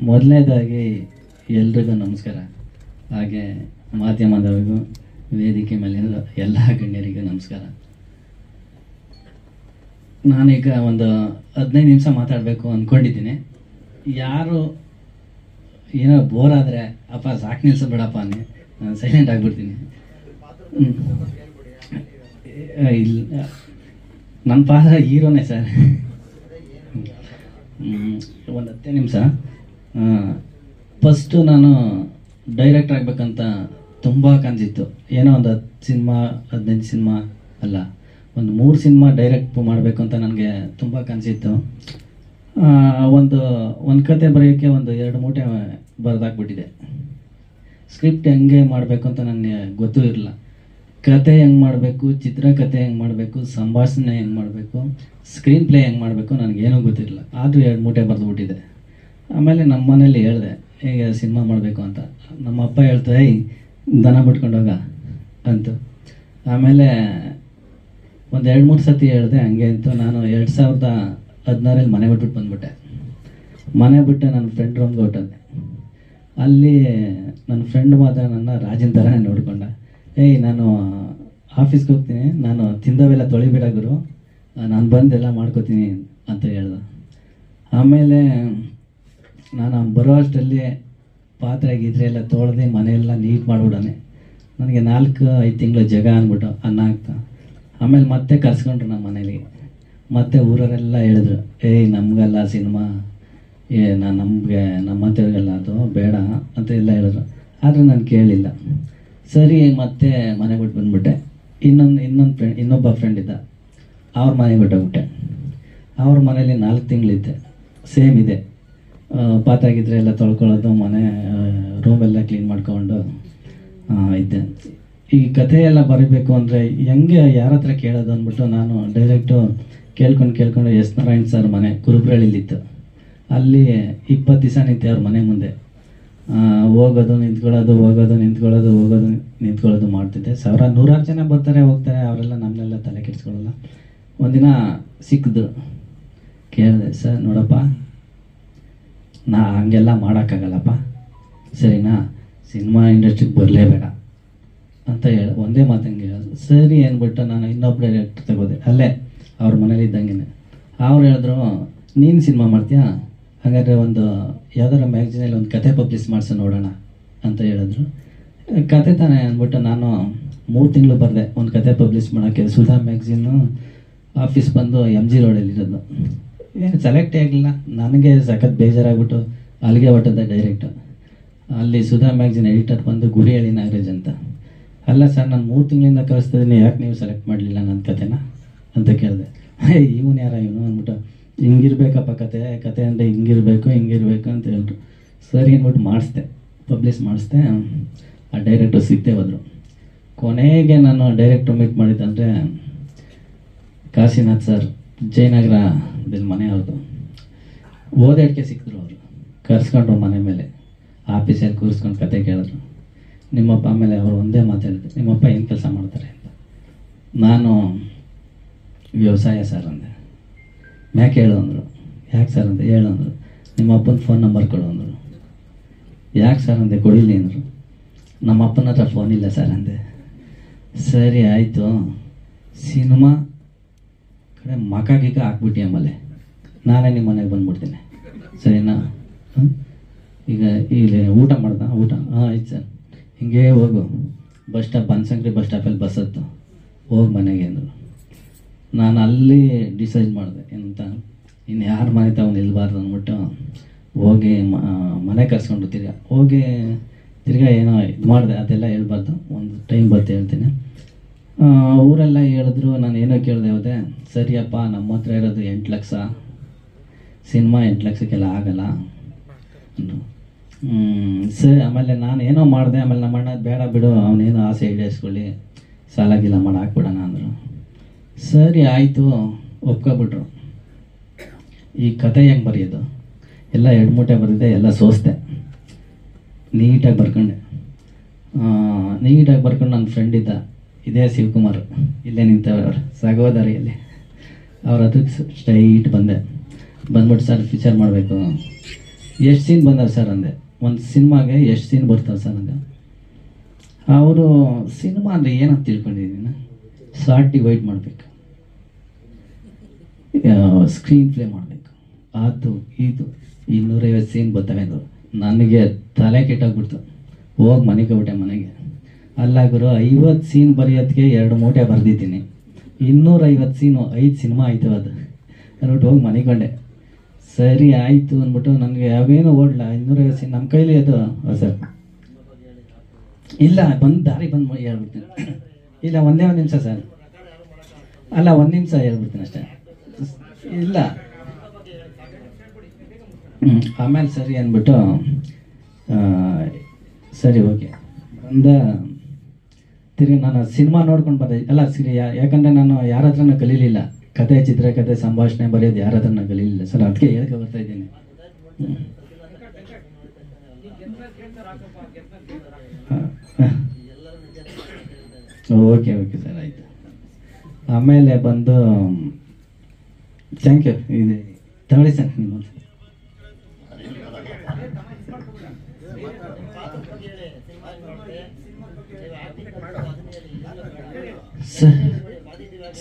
ಮೊದಲನೇದಾಗಿ ಎಲ್ರಿಗೂ ನಮಸ್ಕಾರ. ಹಾಗೆ ಮಾಧ್ಯಮದವರಿಗೂ ವೇದಿಕೆ ಮೇಲೆ ಎಲ್ಲ ಗಣ್ಯರಿಗೂ ನಮಸ್ಕಾರ. ನಾನೀಗ ಒಂದು 15 ನಿಮಿಷ ಮಾತಾಡಬೇಕು ಅಂದ್ಕೊಂಡಿದ್ದೀನಿ. ಯಾರು ಏನೋ ಬೋರ್ ಆದರೆ ಅಪ್ಪ ಸಾಕು ನಿಲ್ಸಬೇಡಪ್ಪ ಅನ್ನಿ, ನಾನು ಸೈಲೆಂಟ್ ಆಗಿಬಿಡ್ತೀನಿ. ಇಲ್ಲ, ನನ್ನ ಪಾತ್ರ ಹೀರೋನೇ ಸರ್. ಒಂದು 10 ನಿಮಿಷ. ಫಸ್ಟು ನಾನು ಡೈರೆಕ್ಟರ್ ಆಗಬೇಕಂತ ತುಂಬ ಕನಸಿತ್ತು. ಏನೋ ಒಂದು 10 ಸಿನಿಮಾ 15 ಸಿನಿಮಾ ಅಲ್ಲ, ಒಂದು 3 ಸಿನಿಮಾ ಡೈರೆಕ್ಟ್ ಮಾಡಬೇಕು ಅಂತ ನನಗೆ ತುಂಬ ಕನಸಿತ್ತು. ಒಂದು ಕತೆ ಬರೆಯೋಕ್ಕೆ ಒಂದು 2 ಮೂಟೆ ಬರೆದಾಕ್ಬಿಟ್ಟಿದೆ. ಸ್ಕ್ರಿಪ್ಟ್ ಹೆಂಗೆ ಮಾಡಬೇಕು ಅಂತ ನನಗೆ ಗೊತ್ತೂ ಇರಲಿಲ್ಲ. ಕತೆ ಹೆಂಗೆ ಮಾಡಬೇಕು, ಚಿತ್ರಕಥೆ ಹೆಂಗೆ ಮಾಡಬೇಕು, ಸಂಭಾಷಣೆ ಹೆಂಗೆ ಮಾಡಬೇಕು, ಸ್ಕ್ರೀನ್ ಪ್ಲೇ ಹೆಂಗೆ ಮಾಡಬೇಕು ನನಗೇನೂ ಗೊತ್ತಿರಲಿಲ್ಲ. ಆದರೂ 2 ಮೂಟೆ ಬರೆದುಬಿಟ್ಟಿದೆ. ಆಮೇಲೆ ನಮ್ಮ ಮನೇಲಿ ಹೇಳಿದೆ ಹೀಗೆ ಸಿನಿಮಾ ಮಾಡಬೇಕು ಅಂತ. ನಮ್ಮ ಅಪ್ಪ ಹೇಳ್ತಾರೆ, ದನ ಬಿಟ್ಕೊಂಡೋಗ ಅಂತು. ಆಮೇಲೆ ಒಂದು 2-3 ಸತಿ ಹೇಳಿದೆ ಹಂಗೆ ಅಂತು. ನಾನು 2016 ಮನೆ ಬಿಟ್ಬಿಟ್ಟು ಬಂದ್ಬಿಟ್ಟೆ. ಮನೆ ಬಿಟ್ಟು ನನ್ನ ಫ್ರೆಂಡ್ ರೂಮ್ಗೆ ಹೊಟ್ಟಂದೆ. ಅಲ್ಲಿ ನನ್ನ ಫ್ರೆಂಡ್ ಮಾತ್ರ ನನ್ನ ರಾಜನ ಥರನೇ ನೋಡಿಕೊಂಡ. ನಾನು ಆಫೀಸ್ಗೆ ಹೋಗ್ತೀನಿ, ನಾನು ತಿಂದವೆಲ್ಲ ತೊಳಿಬೇಡ ಗುರು, ನಾನು ಬಂದೆಲ್ಲ ಮಾಡ್ಕೋತೀನಿ ಅಂತ ಹೇಳ್ದೆ. ಆಮೇಲೆ ನಾನು ಬರೋ ಅಷ್ಟರಲ್ಲಿ ಪಾತ್ರೆ ಗೀತ್ರೆ ಎಲ್ಲ ತೊಳೆದು ಮನೆಯೆಲ್ಲ ನೀಟ್ ಮಾಡಿಬಿಡೋನೆ. ನನಗೆ 4-5 ತಿಂಗಳು ಜಗ ಅಂದ್ಬಿಟ್ಟು ಅನ್ನ ಆಗ್ತಾ. ಆಮೇಲೆ ಮತ್ತೆ ಕರ್ಸ್ಕೊಂಡ್ರು ನಮ್ಮ ಮನೇಲಿ. ಮತ್ತೆ ಊರವರೆಲ್ಲ ಹೇಳಿದ್ರು, ನಮಗೆಲ್ಲ ಸಿನಿಮಾ ನಮ್ಮಂಥವ್ರಿಗೆಲ್ಲ ಅದು ಬೇಡ ಅಂತ ಎಲ್ಲ ಹೇಳಿದ್ರು. ಆದರೆ ನಾನು ಕೇಳಲಿಲ್ಲ. ಸರಿ, ಮತ್ತೆ ಮನೆ ಬಿಟ್ಟು ಬಂದುಬಿಟ್ಟೆ. ಇನ್ನೊಬ್ಬ ಫ್ರೆಂಡ್ ಇದ್ದ, ಅವ್ರ ಮನೆಗೆ ಬಿಟ್ಟೋಗ್ಬಿಟ್ಟೆ. ಅವ್ರ ಮನೇಲಿ 4 ತಿಂಗಳಿದ್ದೆ. ಸೇಮ್ ಇದೆ, ಪಾತ್ರೆ ಗಿತ್ರೆ ಎಲ್ಲ ತೊಳ್ಕೊಳ್ಳೋದು, ಮನೆ ರೂಮೆಲ್ಲ ಕ್ಲೀನ್ ಮಾಡ್ಕೊಂಡು ಇದ್ದೆ. ಈ ಕಥೆ ಎಲ್ಲ ಬರೀಬೇಕು ಅಂದರೆ ಹೆಂಗೆ ಯಾರ ಹತ್ರ ಕೇಳೋದು ಅಂದ್ಬಿಟ್ಟು ನಾನು ಡೈರೆಕ್ಟು ಕೇಳ್ಕೊಂಡು ಎಸ್ ನಾರಾಯಣ್ ಸರ್ ಮನೆ ಕುರುಬ್ರಳ್ಳಿಲಿತ್ತು. ಅಲ್ಲಿ 20 ದಿವಸ ನಿಂತೆ ಅವ್ರ ಮನೆ ಮುಂದೆ. ಹೋಗೋದು ನಿಂತ್ಕೊಳ್ಳೋದು, ಹೋಗೋದು ನಿಂತ್ಕೊಳ್ಳೋದು, ಹೋಗೋದು ನಿಂತ್ಕೊಳ್ಳೋದು ಮಾಡ್ತಿದ್ದೆ. ನೂರಾರು ಜನ ಬರ್ತಾರೆ ಹೋಗ್ತಾರೆ, ಅವರೆಲ್ಲ ನಮ್ಮನ್ನೆಲ್ಲ ತಲೆ ಕೆಡಿಸ್ಕೊಳ್ಳಲ್ಲ. ಒಂದಿನ ಸಿಕ್ಕಿದ್ರು, ಕೇಳಿದೆ, ಸರ್ ನೋಡಪ್ಪ, ನಾ ಹಂಗೆಲ್ಲ ಮಾಡೋಕ್ಕಾಗಲ್ಲಪ್ಪ, ಸರಿನಾ, ಸಿನಿಮಾ ಇಂಡಸ್ಟ್ರಿಗೆ ಬರಲೇಬೇಡ ಅಂತ ಒಂದೇ ಮಾತಂಗೆ ಹೇಳಿದ್ರು. ಸರಿ ಅಂದ್ಬಿಟ್ಟು ನಾನು ಇನ್ನೊಬ್ಬ ಡೈರೆಕ್ಟರ್ ತಗೋದೆ, ಅಲ್ಲೇ ಅವ್ರ ಮನೇಲಿ ಇದ್ದಂಗೆ. ಅವ್ರು ಹೇಳಿದ್ರು, ನೀನು ಸಿನಿಮಾ ಮಾಡ್ತೀಯಾ, ಹಾಗಾದರೆ ಒಂದು ಯಾವ್ದಾರ ಮ್ಯಾಗ್ಝಿನಲ್ಲಿ ಒಂದು ಕತೆ ಪಬ್ಲಿಷ್ ಮಾಡಿಸೋ ನೋಡೋಣ ಅಂತ ಹೇಳಿದ್ರು. ಕತೆ ತಾನೇ ಅಂದ್ಬಿಟ್ಟು ನಾನು 3 ತಿಂಗಳು ಬರೆದೆ ಒಂದು ಕತೆ ಪಬ್ಲಿಷ್ ಮಾಡೋಕ್ಕೆ. ಸುಧಾ ಮ್ಯಾಗ್ಝಿನ್ನು ಆಫೀಸ್ ಬಂದು MG ರೋಡಲ್ಲಿರೋದು. ಏನು ಸೆಲೆಕ್ಟೇ ಆಗಲಿಲ್ಲ. ನನಗೆ ಸಖತ್ ಬೇಜಾರಾಗ್ಬಿಟ್ಟು ಅಲ್ಲಿಗೆ ಹೊಟ್ಟದ ಡೈರೆಕ್ಟು. ಅಲ್ಲಿ ಸುಧಾ ಮ್ಯಾಗ್ಝಿನ್ ಎಡಿಟರ್ ಬಂದು ಗುಡಿಹಳ್ಳಿ ನಾಗರಾಜ್ ಅಂತ. ಅಲ್ಲ ಸರ್, ನಾನು 3 ತಿಂಗಳಿಂದ ಕಳಿಸ್ತಿದ್ದೀನಿ, ಯಾಕೆ ನೀವು ಸೆಲೆಕ್ಟ್ ಮಾಡಲಿಲ್ಲ ನನ್ನ ಕತೆನ ಅಂತ ಕೇಳಿದೆ. ಇವನು ಯಾರ ಇವನು ಅಂದ್ಬಿಟ್ಟು, ಹಿಂಗಿರ್ಬೇಕಪ್ಪ ಕತೆ ಅಂದರೆ ಹಿಂಗಿರಬೇಕು ಅಂತ ಹೇಳಿದ್ರು. ಸರಿ ಅಂದ್ಬಿಟ್ಟು ಪಬ್ಲಿಷ್ ಮಾಡಿಸ್ದೆ. ಆ ಡೈರೆಕ್ಟರ್ ಸಿಗ್ತೇ ಹೋದರು. ಕೊನೆಗೆ ನಾನು ಡೈರೆಕ್ಟರ್ ಮೀಟ್ ಮಾಡಿದ್ದಂದರೆ ಕಾಶಿನಾಥ್ ಸರ್, ಜಯನಗರದಲ್ಲಿ ಮನೆ ಅವ್ರದ್ದು. ಓದಾಡ್ಕೆ ಸಿಕ್ಕಿದ್ರು. ಅವರು ಕರ್ಸ್ಕೊಂಡ್ರು ಮನೆ ಮೇಲೆ, ಆಫೀಸಲ್ಲಿ ಕೂರಿಸ್ಕೊಂಡು ಕತೆ ಕೇಳಿದ್ರು. ನಿಮ್ಮಪ್ಪ, ಆಮೇಲೆ ಅವರು ಒಂದೇ ಮಾತಾಡಿದ್ರು, ನಿಮ್ಮಪ್ಪ ಏನು ಕೆಲಸ ಮಾಡ್ತಾರೆ ಅಂತ. ನಾನು ವ್ಯವಸಾಯ ಸರ್ ಅಂದೆ. ಯಾಕೆ ಹೇಳು ಅಂದರು. ಯಾಕೆ ಸರ್ ಅಂದೆ. ಹೇಳು ಅಂದರು. ನಿಮ್ಮ ಅಪ್ಪನ ಫೋನ್ ನಂಬರ್ ಕೊಡು ಅಂದರು. ಯಾಕೆ ಸರ್ ಅಂದೆ. ಕೊಡಿಲಿ ಅಂದರು. ನಮ್ಮ ಅಪ್ಪನ ಹತ್ರ ಫೋನ್ ಇಲ್ಲ ಸರ್ ಅಂದೆ. ಸರಿ ಆಯಿತು, ಸಿನಿಮಾ ಕಡೆ ಮಕಾಗಿಕ ಹಾಕ್ಬಿಟ್ಟು ಆಮೇಲೆ ನಾನೇ ನಿಮ್ಮ ಮನೆಗೆ ಬಂದ್ಬಿಡ್ತೀನಿ, ಸರಿನಾ. ಈಗ ಇಲ್ಲಿ ಊಟ ಮಾಡ್ದ. ಊಟ ಆಯ್ತು ಸರ್. ಹಿಂಗೇ ಹೋಗು, ಬಸ್ ಸ್ಟಾಪ್, ಬನಶಂಕರಿ ಬಸ್ ಸ್ಟಾಪಲ್ಲಿ ಬಸ್ ಹತ್ತು, ಹೋಗಿ ಮನೆಗೆ ಅಂದರು. ನಾನು ಅಲ್ಲಿ ಡಿಸೈಡ್ ಮಾಡಿದೆ ಏನಂತ, ಇನ್ನು ಯಾರ ಮನೆ ತಗೊಂಡು ನಿಲ್ಬಾರ್ದು ಅಂದ್ಬಿಟ್ಟು ಹೋಗಿ ಮನೆ ಕರ್ಸ್ಕೊಂಡು ತಿರ್ಗಾ ಏನೋ ಇದು ಮಾಡಿದೆ. ಅದೆಲ್ಲ ಹೇಳ್ಬಾರ್ದು, ಒಂದು ಟೈಮ್ ಬರ್ತೆ ಹೇಳ್ತೀನಿ. ಊರೆಲ್ಲ ಹೇಳಿದ್ರು, ನಾನು ಏನೋ ಕೇಳಿದೆ ಹೋದೆ, ಸರಿಯಪ್ಪ ನಮ್ಮ ಹತ್ರ ಇರೋದು 8 ಲಕ್ಷ, ಸಿನಿಮಾ 8 ಲಕ್ಷಕ್ಕೆಲ್ಲ ಆಗಲ್ಲ ಅಂದರು. ಸರಿ, ಆಮೇಲೆ ನಾನು ಏನೋ ಮಾಡಿದೆ. ಆಮೇಲೆ ನಮ್ಮ ಅಣ್ಣ ಬೇಡ ಬಿಡು, ಅವನೇನೋ ಆಸೆ ಈಡೇರಿಸ್ಕೊಳ್ಳಿ, ಸಾಲ ಗೀಲ ಮಾಡಿ ಹಾಕ್ಬಿಡೋಣ ಅಂದರು. ಸರಿ ಆಯಿತು, ಒಪ್ಕೊಬಿಟ್ರು. ಈ ಕತೆ ಹೆಂಗೆ ಬರೆಯೋದು ಎಲ್ಲ 2 ಮೂಟೆ ಬರೆದಿದ್ದೆ, ಎಲ್ಲ ಸೋಸ್ದೆ, ನೀಟಾಗಿ ಬರ್ಕೊಂಡೆ. ನೀಟಾಗಿ ಬರ್ಕೊಂಡು ನನ್ನ ಫ್ರೆಂಡ್ ಇದ್ದ, ಇದೇ ಶಿವಕುಮಾರ್, ಇಲ್ಲೇ ನಿಂತವ್ರವ್ರು ಸಹೋದರಿಯಲ್ಲಿ, ಅವ್ರ ಹತ್ರಕ್ಕೆ ಸ್ಟ್ರೈಟ್ ಬಂದ್ಬಿಟ್ಟು ಸರ್ ಪಿಕ್ಚರ್ ಮಾಡಬೇಕು, ಎಷ್ಟು ಸೀನ್ ಬಂದವ್ರು ಸರ್ ಅಂದೆ. ಒಂದು ಸಿನಿಮಾಗೆ ಎಷ್ಟು ಸೀನ್ ಬರ್ತಾವೆ ಸರ್ ಅಂದೆ. ಅವರು ಸಿನಿಮಾ ಅಂದರೆ ಏನಂತ ತಿಳ್ಕೊಂಡಿದ್ದೀನಿ, ಶಾರ್ಟ್ ಡಿವೈಡ್ ಮಾಡಬೇಕು, ಸ್ಕ್ರೀನ್ ಪ್ಲೇ ಮಾಡಬೇಕು, ಅದು ಇದು 250 ಸೀನ್ ಬರ್ತವೆ ಅಂದರು. ನನಗೆ ತಲೆ ಕೆಟ್ಟೋಗ್ಬಿಡ್ತು. ಹೋಗಿ ಮನೆಗೆ ಹೋಗ್ಬಿಟ್ಟೆ. ಮನೆಗೆ ಅಲ್ಲ ಗುರು, 50 ಸೀನ್ ಬರೆಯೋದಕ್ಕೆ 2 ಮೂಟೆ ಬರೆದಿದ್ದೀನಿ, 250 ಸೀನು 5 ಸಿನಿಮಾ ಆಯ್ತು ಅದು ಅಂದ್ಬಿಟ್ಟು ಹೋಗಿ ಮನೆಗೊಂಡೆ. ಸರಿ ಆಯಿತು ಅಂದ್ಬಿಟ್ಟು ನನಗೆ ಯಾವೇನೋ ಓಡಲ್ಲ, 250 ಸೀನ್ ನಮ್ಮ ಕೈಲಿ ಅದು ಸರ್ ಇಲ್ಲ, ದಾರಿ ಬಂದು ಹೇಳ್ಬಿಡ್ತೀನಿ. ಇಲ್ಲ, ಒಂದೇ ಒಂದು ನಿಮಿಷ ಸರ್, ಅಲ್ಲ 1 ನಿಮಿಷ ಹೇಳ್ಬಿಡ್ತೀನಿ ಅಷ್ಟೇ. ಇಲ್ಲ ಆಮೇಲೆ ಸರಿ ಅಂದ್ಬಿಟ್ಟು ಸರಿ ಓಕೆ ಅಂದ. ತಿರುಗಿ ನಾನು ಸಿನಿಮಾ ನೋಡ್ಕೊಂಡು ಬಂದೆ. ಅಲ್ಲ ಸರಿ, ಯಾಕಂದರೆ ನಾನು ಯಾರ ಹತ್ರನೂ ಕಲೀಲಿಲ್ಲ, ಕತೆ, ಚಿತ್ರಕಥೆ, ಸಂಭಾಷಣೆ ಬರೆಯೋದು ಯಾರ ಹತ್ರನೂ ಕಲೀಲಿಲ್ಲ ಸರ್, ಅದಕ್ಕೆ ಹೇಳ್ಕೊ ಬರ್ತಾ ಇದ್ದೀನಿ. ಓಕೆ ಓಕೆ ಸರ್, ಆಯಿತು. ಆಮೇಲೆ ಬಂದು ಥ್ಯಾಂಕ್ ಯು, ಇದೆ ತಗೊಳ್ಳಿ ಸರ್ ನಿಮ್ಮ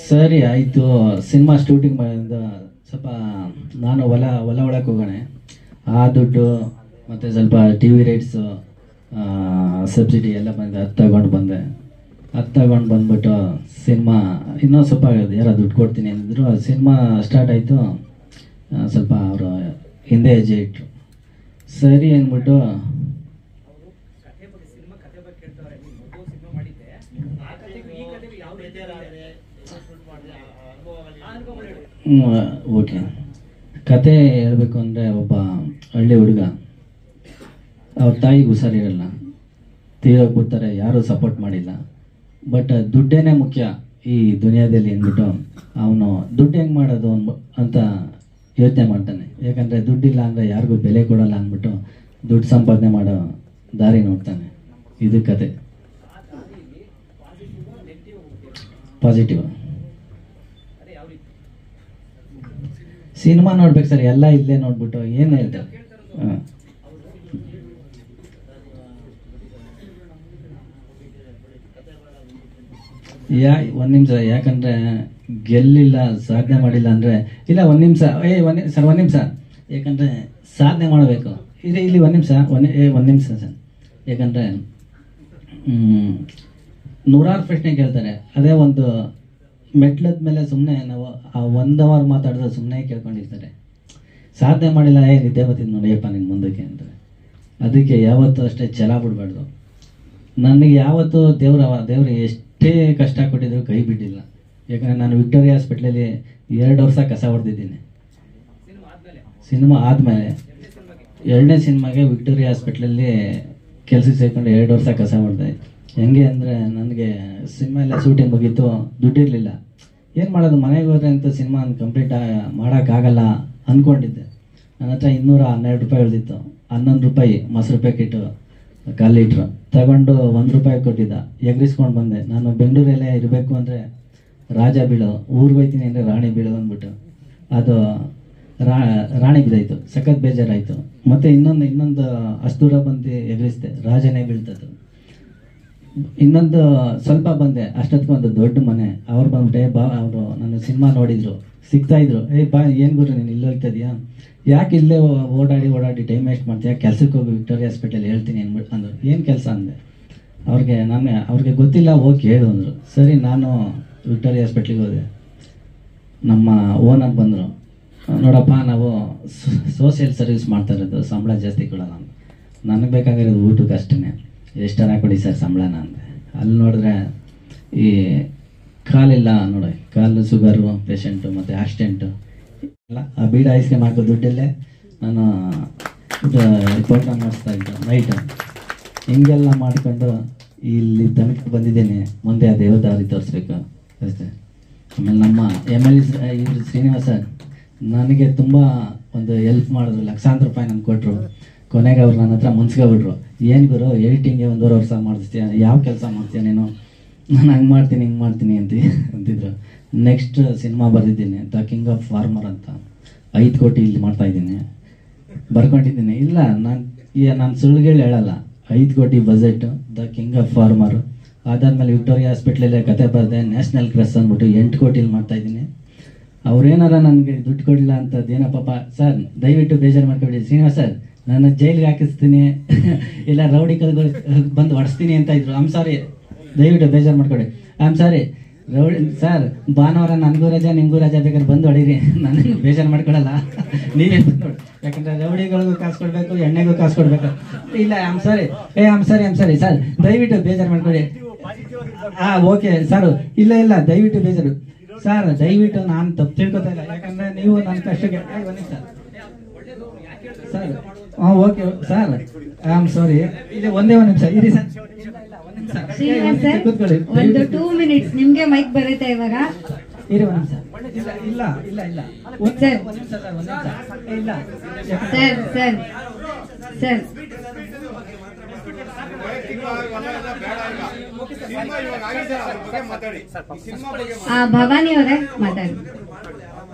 ಸರಿ ಆಯಿತು. ಸಿನಿಮಾ ಶೂಟಿಂಗ್ ಮಾಡಿದ ಸ್ವಲ್ಪ ನಾನು ಹೊಲ ಒಳಗೆ ಹೋಗೋಣ, ಆ ದುಡ್ಡು ಮತ್ತು ಸ್ವಲ್ಪ ಟಿ ವಿ ರೈಟ್ಸು ಸಬ್ಸಿಡಿ ಎಲ್ಲ ಬಂದಿದೆ, ಅದು ತಗೊಂಡು ಬಂದೆ. ಅದು ತಗೊಂಡು ಬಂದ್ಬಿಟ್ಟು ಸಿನಿಮಾ ಇನ್ನೂ ಸ್ವಲ್ಪ ಯಾರೋ ದುಡ್ಡು ಕೊಡ್ತೀನಿ ಅಂದಿದ್ರು. ಸಿನಿಮಾ ಸ್ಟಾರ್ಟ್ ಆಯಿತು. ಸ್ವಲ್ಪ ಅವರು ಹಿಂದೆ ಹೆಜ್ಜೆ ಇಟ್ಟರು. ಸರಿ ಅಂದ್ಬಿಟ್ಟು ಓಕೆ, ಕತೆ ಹೇಳಬೇಕು ಅಂದರೆ ಒಬ್ಬ ಹಳ್ಳಿ ಹುಡುಗ, ಅವ್ರ ತಾಯಿಗೆ ಹುಷಾರಿರಲ್ಲ, ತೀರೋಗ್ಬಿಡ್ತಾರೆ, ಯಾರೂ ಸಪೋರ್ಟ್ ಮಾಡಿಲ್ಲ. ಬಟ್ ದುಡ್ಡೇನೇ ಮುಖ್ಯ ಈ ದುನಿಯಾದಲ್ಲಿ ಅಂದ್ಬಿಟ್ಟು ಅವನು ದುಡ್ಡು ಹೆಂಗೆ ಮಾಡೋದು ಅಂತ ಯೋಚನೆ ಮಾಡ್ತಾನೆ. ಯಾಕಂದರೆ ದುಡ್ಡಿಲ್ಲ ಅಂದರೆ ಯಾರಿಗೂ ಬೆಲೆ ಕೊಡಲ್ಲ ಅಂದ್ಬಿಟ್ಟು ದುಡ್ಡು ಸಂಪಾದನೆ ಮಾಡೋ ದಾರಿ ನೋಡ್ತಾನೆ. ಇದು ಕತೆ. ಪಾಸಿಟಿವ್ ಸಿನಿಮಾ ನೋಡ್ಬೇಕು ಸರ್, ಎಲ್ಲ ಇಲ್ಲೇ ನೋಡ್ಬಿಟ್ಟು ಏನು ಹೇಳ್ತಾರೆ. ಹಾಂ, ಒಂದು ನಿಮಿಷ, ಯಾಕಂದರೆ ಗೆಲ್ಲಿಲ್ಲ, ಸಾಧನೆ ಮಾಡಿಲ್ಲ ಅಂದರೆ ಇಲ್ಲ, 1 ನಿಮಿಷ ಸರ್, 1 ನಿಮಿಷ, ಯಾಕಂದರೆ ಸಾಧನೆ ಮಾಡಬೇಕು. ಇಲ್ಲಿ 1 ನಿಮಿಷ, 1 ನಿಮಿಷ ಸರ್, ಯಾಕಂದರೆ ನೂರಾರು ಪ್ರಶ್ನೆ ಕೇಳ್ತಾರೆ. ಅದೇ ಒಂದು ಮೆಟ್ಲದ ಮೇಲೆ ಸುಮ್ಮನೆ ನಾವು ಆ 1 ಅವರ್ ಮಾತಾಡಿದ್ರೆ ಸುಮ್ಮನೆ ಕೇಳ್ಕೊಂಡಿರ್ತಾರೆ. ಸಾಧನೆ ಮಾಡಿಲ್ಲ, ನಿದ್ದೆ ಬರ್ತಿದ್ದು ನೋಡಿಯಪ್ಪ ನಿನ್ನ ಮುಂದಕ್ಕೆ ಅಂತಾರೆ. ಅದಕ್ಕೆ ಯಾವತ್ತೂ ಅಷ್ಟೇ ಛಲ ಬಿಡಬಾರ್ದು. ನನಗೆ ಯಾವತ್ತೂ ದೇವರು ಎಷ್ಟೇ ಕಷ್ಟ ಕೊಟ್ಟಿದ್ರು ಕೈ ಬಿಟ್ಟಿಲ್ಲ. ಯಾಕಂದರೆ ನಾನು ವಿಕ್ಟೋರಿಯಾ ಹಾಸ್ಪಿಟ್ಲಲ್ಲಿ 2 ವರ್ಷ ಕಸ ಹೊಡೆದಿದ್ದೀನಿ. ಸಿನಿಮಾ ಆದಮೇಲೆ 2ನೇ ಸಿನಿಮಾಗೆ ವಿಕ್ಟೋರಿಯಾ ಹಾಸ್ಪಿಟ್ಲಲ್ಲಿ ಕೆಲಸಕ್ಕೆ ಸೇರ್ಕೊಂಡು 2 ವರ್ಷ ಕಸ ಹೊಡೆದೆ. ಹೆಂಗೆ ಅಂದರೆ ನನಗೆ ಸಿನಿಮಾ ಎಲ್ಲ ಶೂಟಿಂಗ್ ಮುಗೀತು, ದುಡ್ಡಿರಲಿಲ್ಲ. ಏನು ಮಾಡೋದು, ಮನೆಗೆ ಹೋದ್ರೆ ಅಂತ ಸಿನಿಮಾ ಕಂಪ್ಲೀಟ್ ಮಾಡೋಕ್ಕಾಗಲ್ಲ ಅಂದ್ಕೊಂಡಿದ್ದೆ. ನನ್ನ ಹತ್ರ 212 ರೂಪಾಯಿ ಉಳಿದಿತ್ತು. 11 ರೂಪಾಯಿ ಮೊಸರು ಪ್ಯಾಕೆಟು ಕಾಲಿಟ್ರು ತಗೊಂಡು 1 ರೂಪಾಯಿ ಕೊಟ್ಟಿದ್ದ, ಎಗ್ರಿಸ್ಕೊಂಡು ಬಂದೆ. ನಾನು ಬೆಂಗಳೂರಲ್ಲೇ ಇರಬೇಕು ಅಂದರೆ ರಾಜ ಬೀಳು, ಊರಿಗೆ ಹೋಯ್ತೀನಿ ಅಂದರೆ ರಾಣಿ ಬೀಳು ಅಂದ್ಬಿಟ್ಟು ಅದು ರಾಣಿ ಬಿದ್ದಾಯಿತು. ಸಖತ್ ಬೇಜಾರಾಯಿತು. ಮತ್ತು ಇನ್ನೊಂದು ಅಷ್ಟು ದೂರ ಬಂದು ಎಗರಿಸಿದೆ, ರಾಜನೇ ಬೀಳ್ತದ್ದು. ಇನ್ನೊಂದು ಸ್ವಲ್ಪ ಬಂದೆ, ಅಷ್ಟೊತ್ತಿಗೆ ಒಂದು ದೊಡ್ಡ ಮನೆ. ಅವ್ರು ಬಂದ್ಬಿಟ್ಟೆ, ಬಾ, ಅವರು ನನ್ನ ಸಿನಿಮಾ ನೋಡಿದ್ರು, ಸಿಗ್ತಾಯಿದ್ರು. ಬಾ, ಏನು ಗುರು ನೀನು ಇಲ್ಲಿ ಹೋಗ್ತದೀಯಾ, ಯಾಕೆ ಇಲ್ಲೇ ಓಡಾಡಿ ಟೈಮ್ ವೇಸ್ಟ್ ಮಾಡ್ತೀಯಾ, ಕೆಲ್ಸಕ್ಕೆ ಹೋಗಿ ವಿಕ್ಟೋರಿಯಾ ಹಾಸ್ಪಿಟಲ್ ಹೇಳ್ತೀನಿ ಅಂದ್ಬಿಟ್ಟು ಅಂದರು. ಏನು ಕೆಲಸ ಅಂದೆ. ಅವ್ರಿಗೆ ಗೊತ್ತಿಲ್ಲ, ಹೋಗಿ ಕೇಳು ಅಂದರು. ಸರಿ, ನಾನು ವಿಕ್ಟೋರಿಯಾ ಹಾಸ್ಪಿಟ್ಲಿಗೆ ಹೋದೆ. ನಮ್ಮ ಓನರ್ ಬಂದರು, ನೋಡಪ್ಪ ನಾವು ಸೋಷಿಯಲ್ ಸರ್ವಿಸ್ ಮಾಡ್ತಾ ಇರೋದು, ಸಂಬಳ ಜಾಸ್ತಿ ಕೊಡೋಲ್ಲ. ನನಗೆ ಬೇಕಾಗಿರೋದು ಊಟಕ್ಕೆ ಅಷ್ಟೇ, ಎಷ್ಟರ ಕೊಡಿ ಸರ್ ಸಂಬಳನ ಅಂದೆ. ಅಲ್ಲಿ ನೋಡಿದ್ರೆ ಈ ಕಾಲಿಲ್ಲ ನೋಡಿ, ಕಾಲು ಶುಗರು ಪೇಷಂಟು ಮತ್ತು ಆಕ್ಸಿಡೆಂಟು ಎಲ್ಲ ಆ ಬೀಡ ಐಸ್ಕ್ರೀಮ್ ಹಾಕೋ ದುಡ್ಡಲ್ಲೇ ನಾನು ಪ್ರೋಗ್ರಾಮ್ ಮಾಡಿಸ್ತಾ ಇದ್ದೆ ನೈಟು. ಹಿಂಗೆಲ್ಲ ಮಾಡಿಕೊಂಡು ಇಲ್ಲಿ ತನಕ ಬಂದಿದ್ದೇನೆ. ಮುಂದೆ ಆ ದೇವದಾರಿ ತೋರಿಸ್ಬೇಕು ಅಷ್ಟೇ. ಆಮೇಲೆ ನಮ್ಮ MLA ಇವರು ಶ್ರೀನಿವಾಸ ನನಗೆ ತುಂಬ ಒಂದು ಹೆಲ್ಪ್ ಮಾಡಿದ್ರು, ಲಕ್ಷಾಂತರ ರೂಪಾಯಿ ನನಗೆ ಕೊಟ್ಟರು. ಕೊನೆಗೆ ಅವ್ರು ನನ್ನ ಹತ್ರ ಮುನ್ಸ್ಕೊಬಿಟ್ರು, ಏನು ಗುರು ಎಡಿಟಿಂಗ್ಗೆ 1.5 ವರ್ಷ ಮಾಡಿಸ್ತೀಯ, ಯಾವ ಕೆಲಸ ಮಾಡ್ತೀಯ ನೀನು, ನಾನು ಹಂಗೆ ಮಾಡ್ತೀನಿ ಹಿಂಗೆ ಮಾಡ್ತೀನಿ ಅಂತಿದ್ರು. ನೆಕ್ಸ್ಟ್ ಸಿನಿಮಾ ಬರೆದಿದ್ದೀನಿ, ದ ಕಿಂಗ್ ಆಫ್ ಫಾರ್ಮರ್ ಅಂತ, 5 ಕೋಟಿ ಇಲ್ಲಿ ಮಾಡ್ತಾಯಿದ್ದೀನಿ, ಬರ್ಕೊಂಡಿದ್ದೀನಿ. ಇಲ್ಲ ನಾನು ಸುಳ್ಳುಗಳು ಹೇಳಲ್ಲ, 5 ಕೋಟಿ budget, the king of farmer. ಅದಾದಮೇಲೆ ವಿಕ್ಟೋರಿಯಾ ಹಾಸ್ಪಿಟ್ಲಲ್ಲೇ ಕತೆ ಬರೆದೆ, ನ್ಯಾಷನಲ್ ಕ್ರಸ್ ಅಂದ್ಬಿಟ್ಟು 8 ಕೋಟಿಲಿ ಮಾಡ್ತಾಯಿದ್ದೀನಿ. ಅವ್ರೇನಾರ ನನಗೆ ದುಡ್ಡು ಕೊಡಲಿಲ್ಲ ಅಂತದ್ದೇನೋ ಪಾಪ. ಸರ್ ದಯವಿಟ್ಟು ಬೇಜಾರು ಮಾಡ್ಕೊಬಿಡಿ ಶ್ರೀನಿವಾಸ್ ಸರ್, ನಾನು ಜೈಲಿಗೆ ಹಾಕಿಸ್ತೀನಿ ಇಲ್ಲ ರೌಡಿ ಕಲ್ಗಳು ಬಂದು ಹೊಡಿಸ್ತೀನಿ ಅಂತ ಇದ್ರು. ಐಮ್ ಸಾರಿ, ದಯವಿಟ್ಟು ಬೇಜಾರು ಮಾಡ್ಕೊಡಿ. ಐಮ್ ಸಾರಿ ರೌಡಿ ಸರ್, ಭಾನುವಾರ ನನಗೂ ರಜಾ ನಿಮಗೂ ರಜಾ ಬೇಕಾದ್ರೆ ಬಂದು ಹೊಡೀರಿ, ನನಗೆ ಬೇಜಾರು ಮಾಡ್ಕೊಡಲ್ಲ, ನೀವೇ ಬಂದು ನೋಡಿ. ಯಾಕಂದರೆ ರೌಡಿಗಳಿಗೂ ಕಾಸು ಕೊಡಬೇಕು, ಎಣ್ಣೆಗೂ ಕಾಸು ಕೊಡಬೇಕು. ಇಲ್ಲ I'm sorry, I'm sorry sir, ದಯವಿಟ್ಟು ಬೇಜಾರು ಮಾಡ್ಕೊಡಿ. ಓಕೆ ಸರ್, ಇಲ್ಲ ದಯವಿಟ್ಟು ಬೇಜಾರು ಸರ್, ದಯವಿಟ್ಟು ನಾನು ತಪ್ಪು ತಿಳ್ಕೊತಾ ಇಲ್ಲ, ಯಾಕಂದರೆ ನೀವು ನನ್ನ ಕಷ್ಟಕ್ಕೆ sir. Okay sir, I'm sorry. ಇಲ್ಲ ಒಂದೇ ಒಂದು ನಿಮಿಷ ಇರಿ ಸರ್. ಶ್ರೀನಿವಾಸ್ ಸರ್, ಒಂದು 2 minutes ನಿಮ್ಗೆ ಮೈಕ್ ಬರುತ್ತೆ ಇವಾಗ. ಇರಿ ಒಂದು ನಿಮಿಷ. ಇಲ್ಲ ಸರ್ ಭವಾನಿ ಅವರೇ ಮಾತಾಡಿ,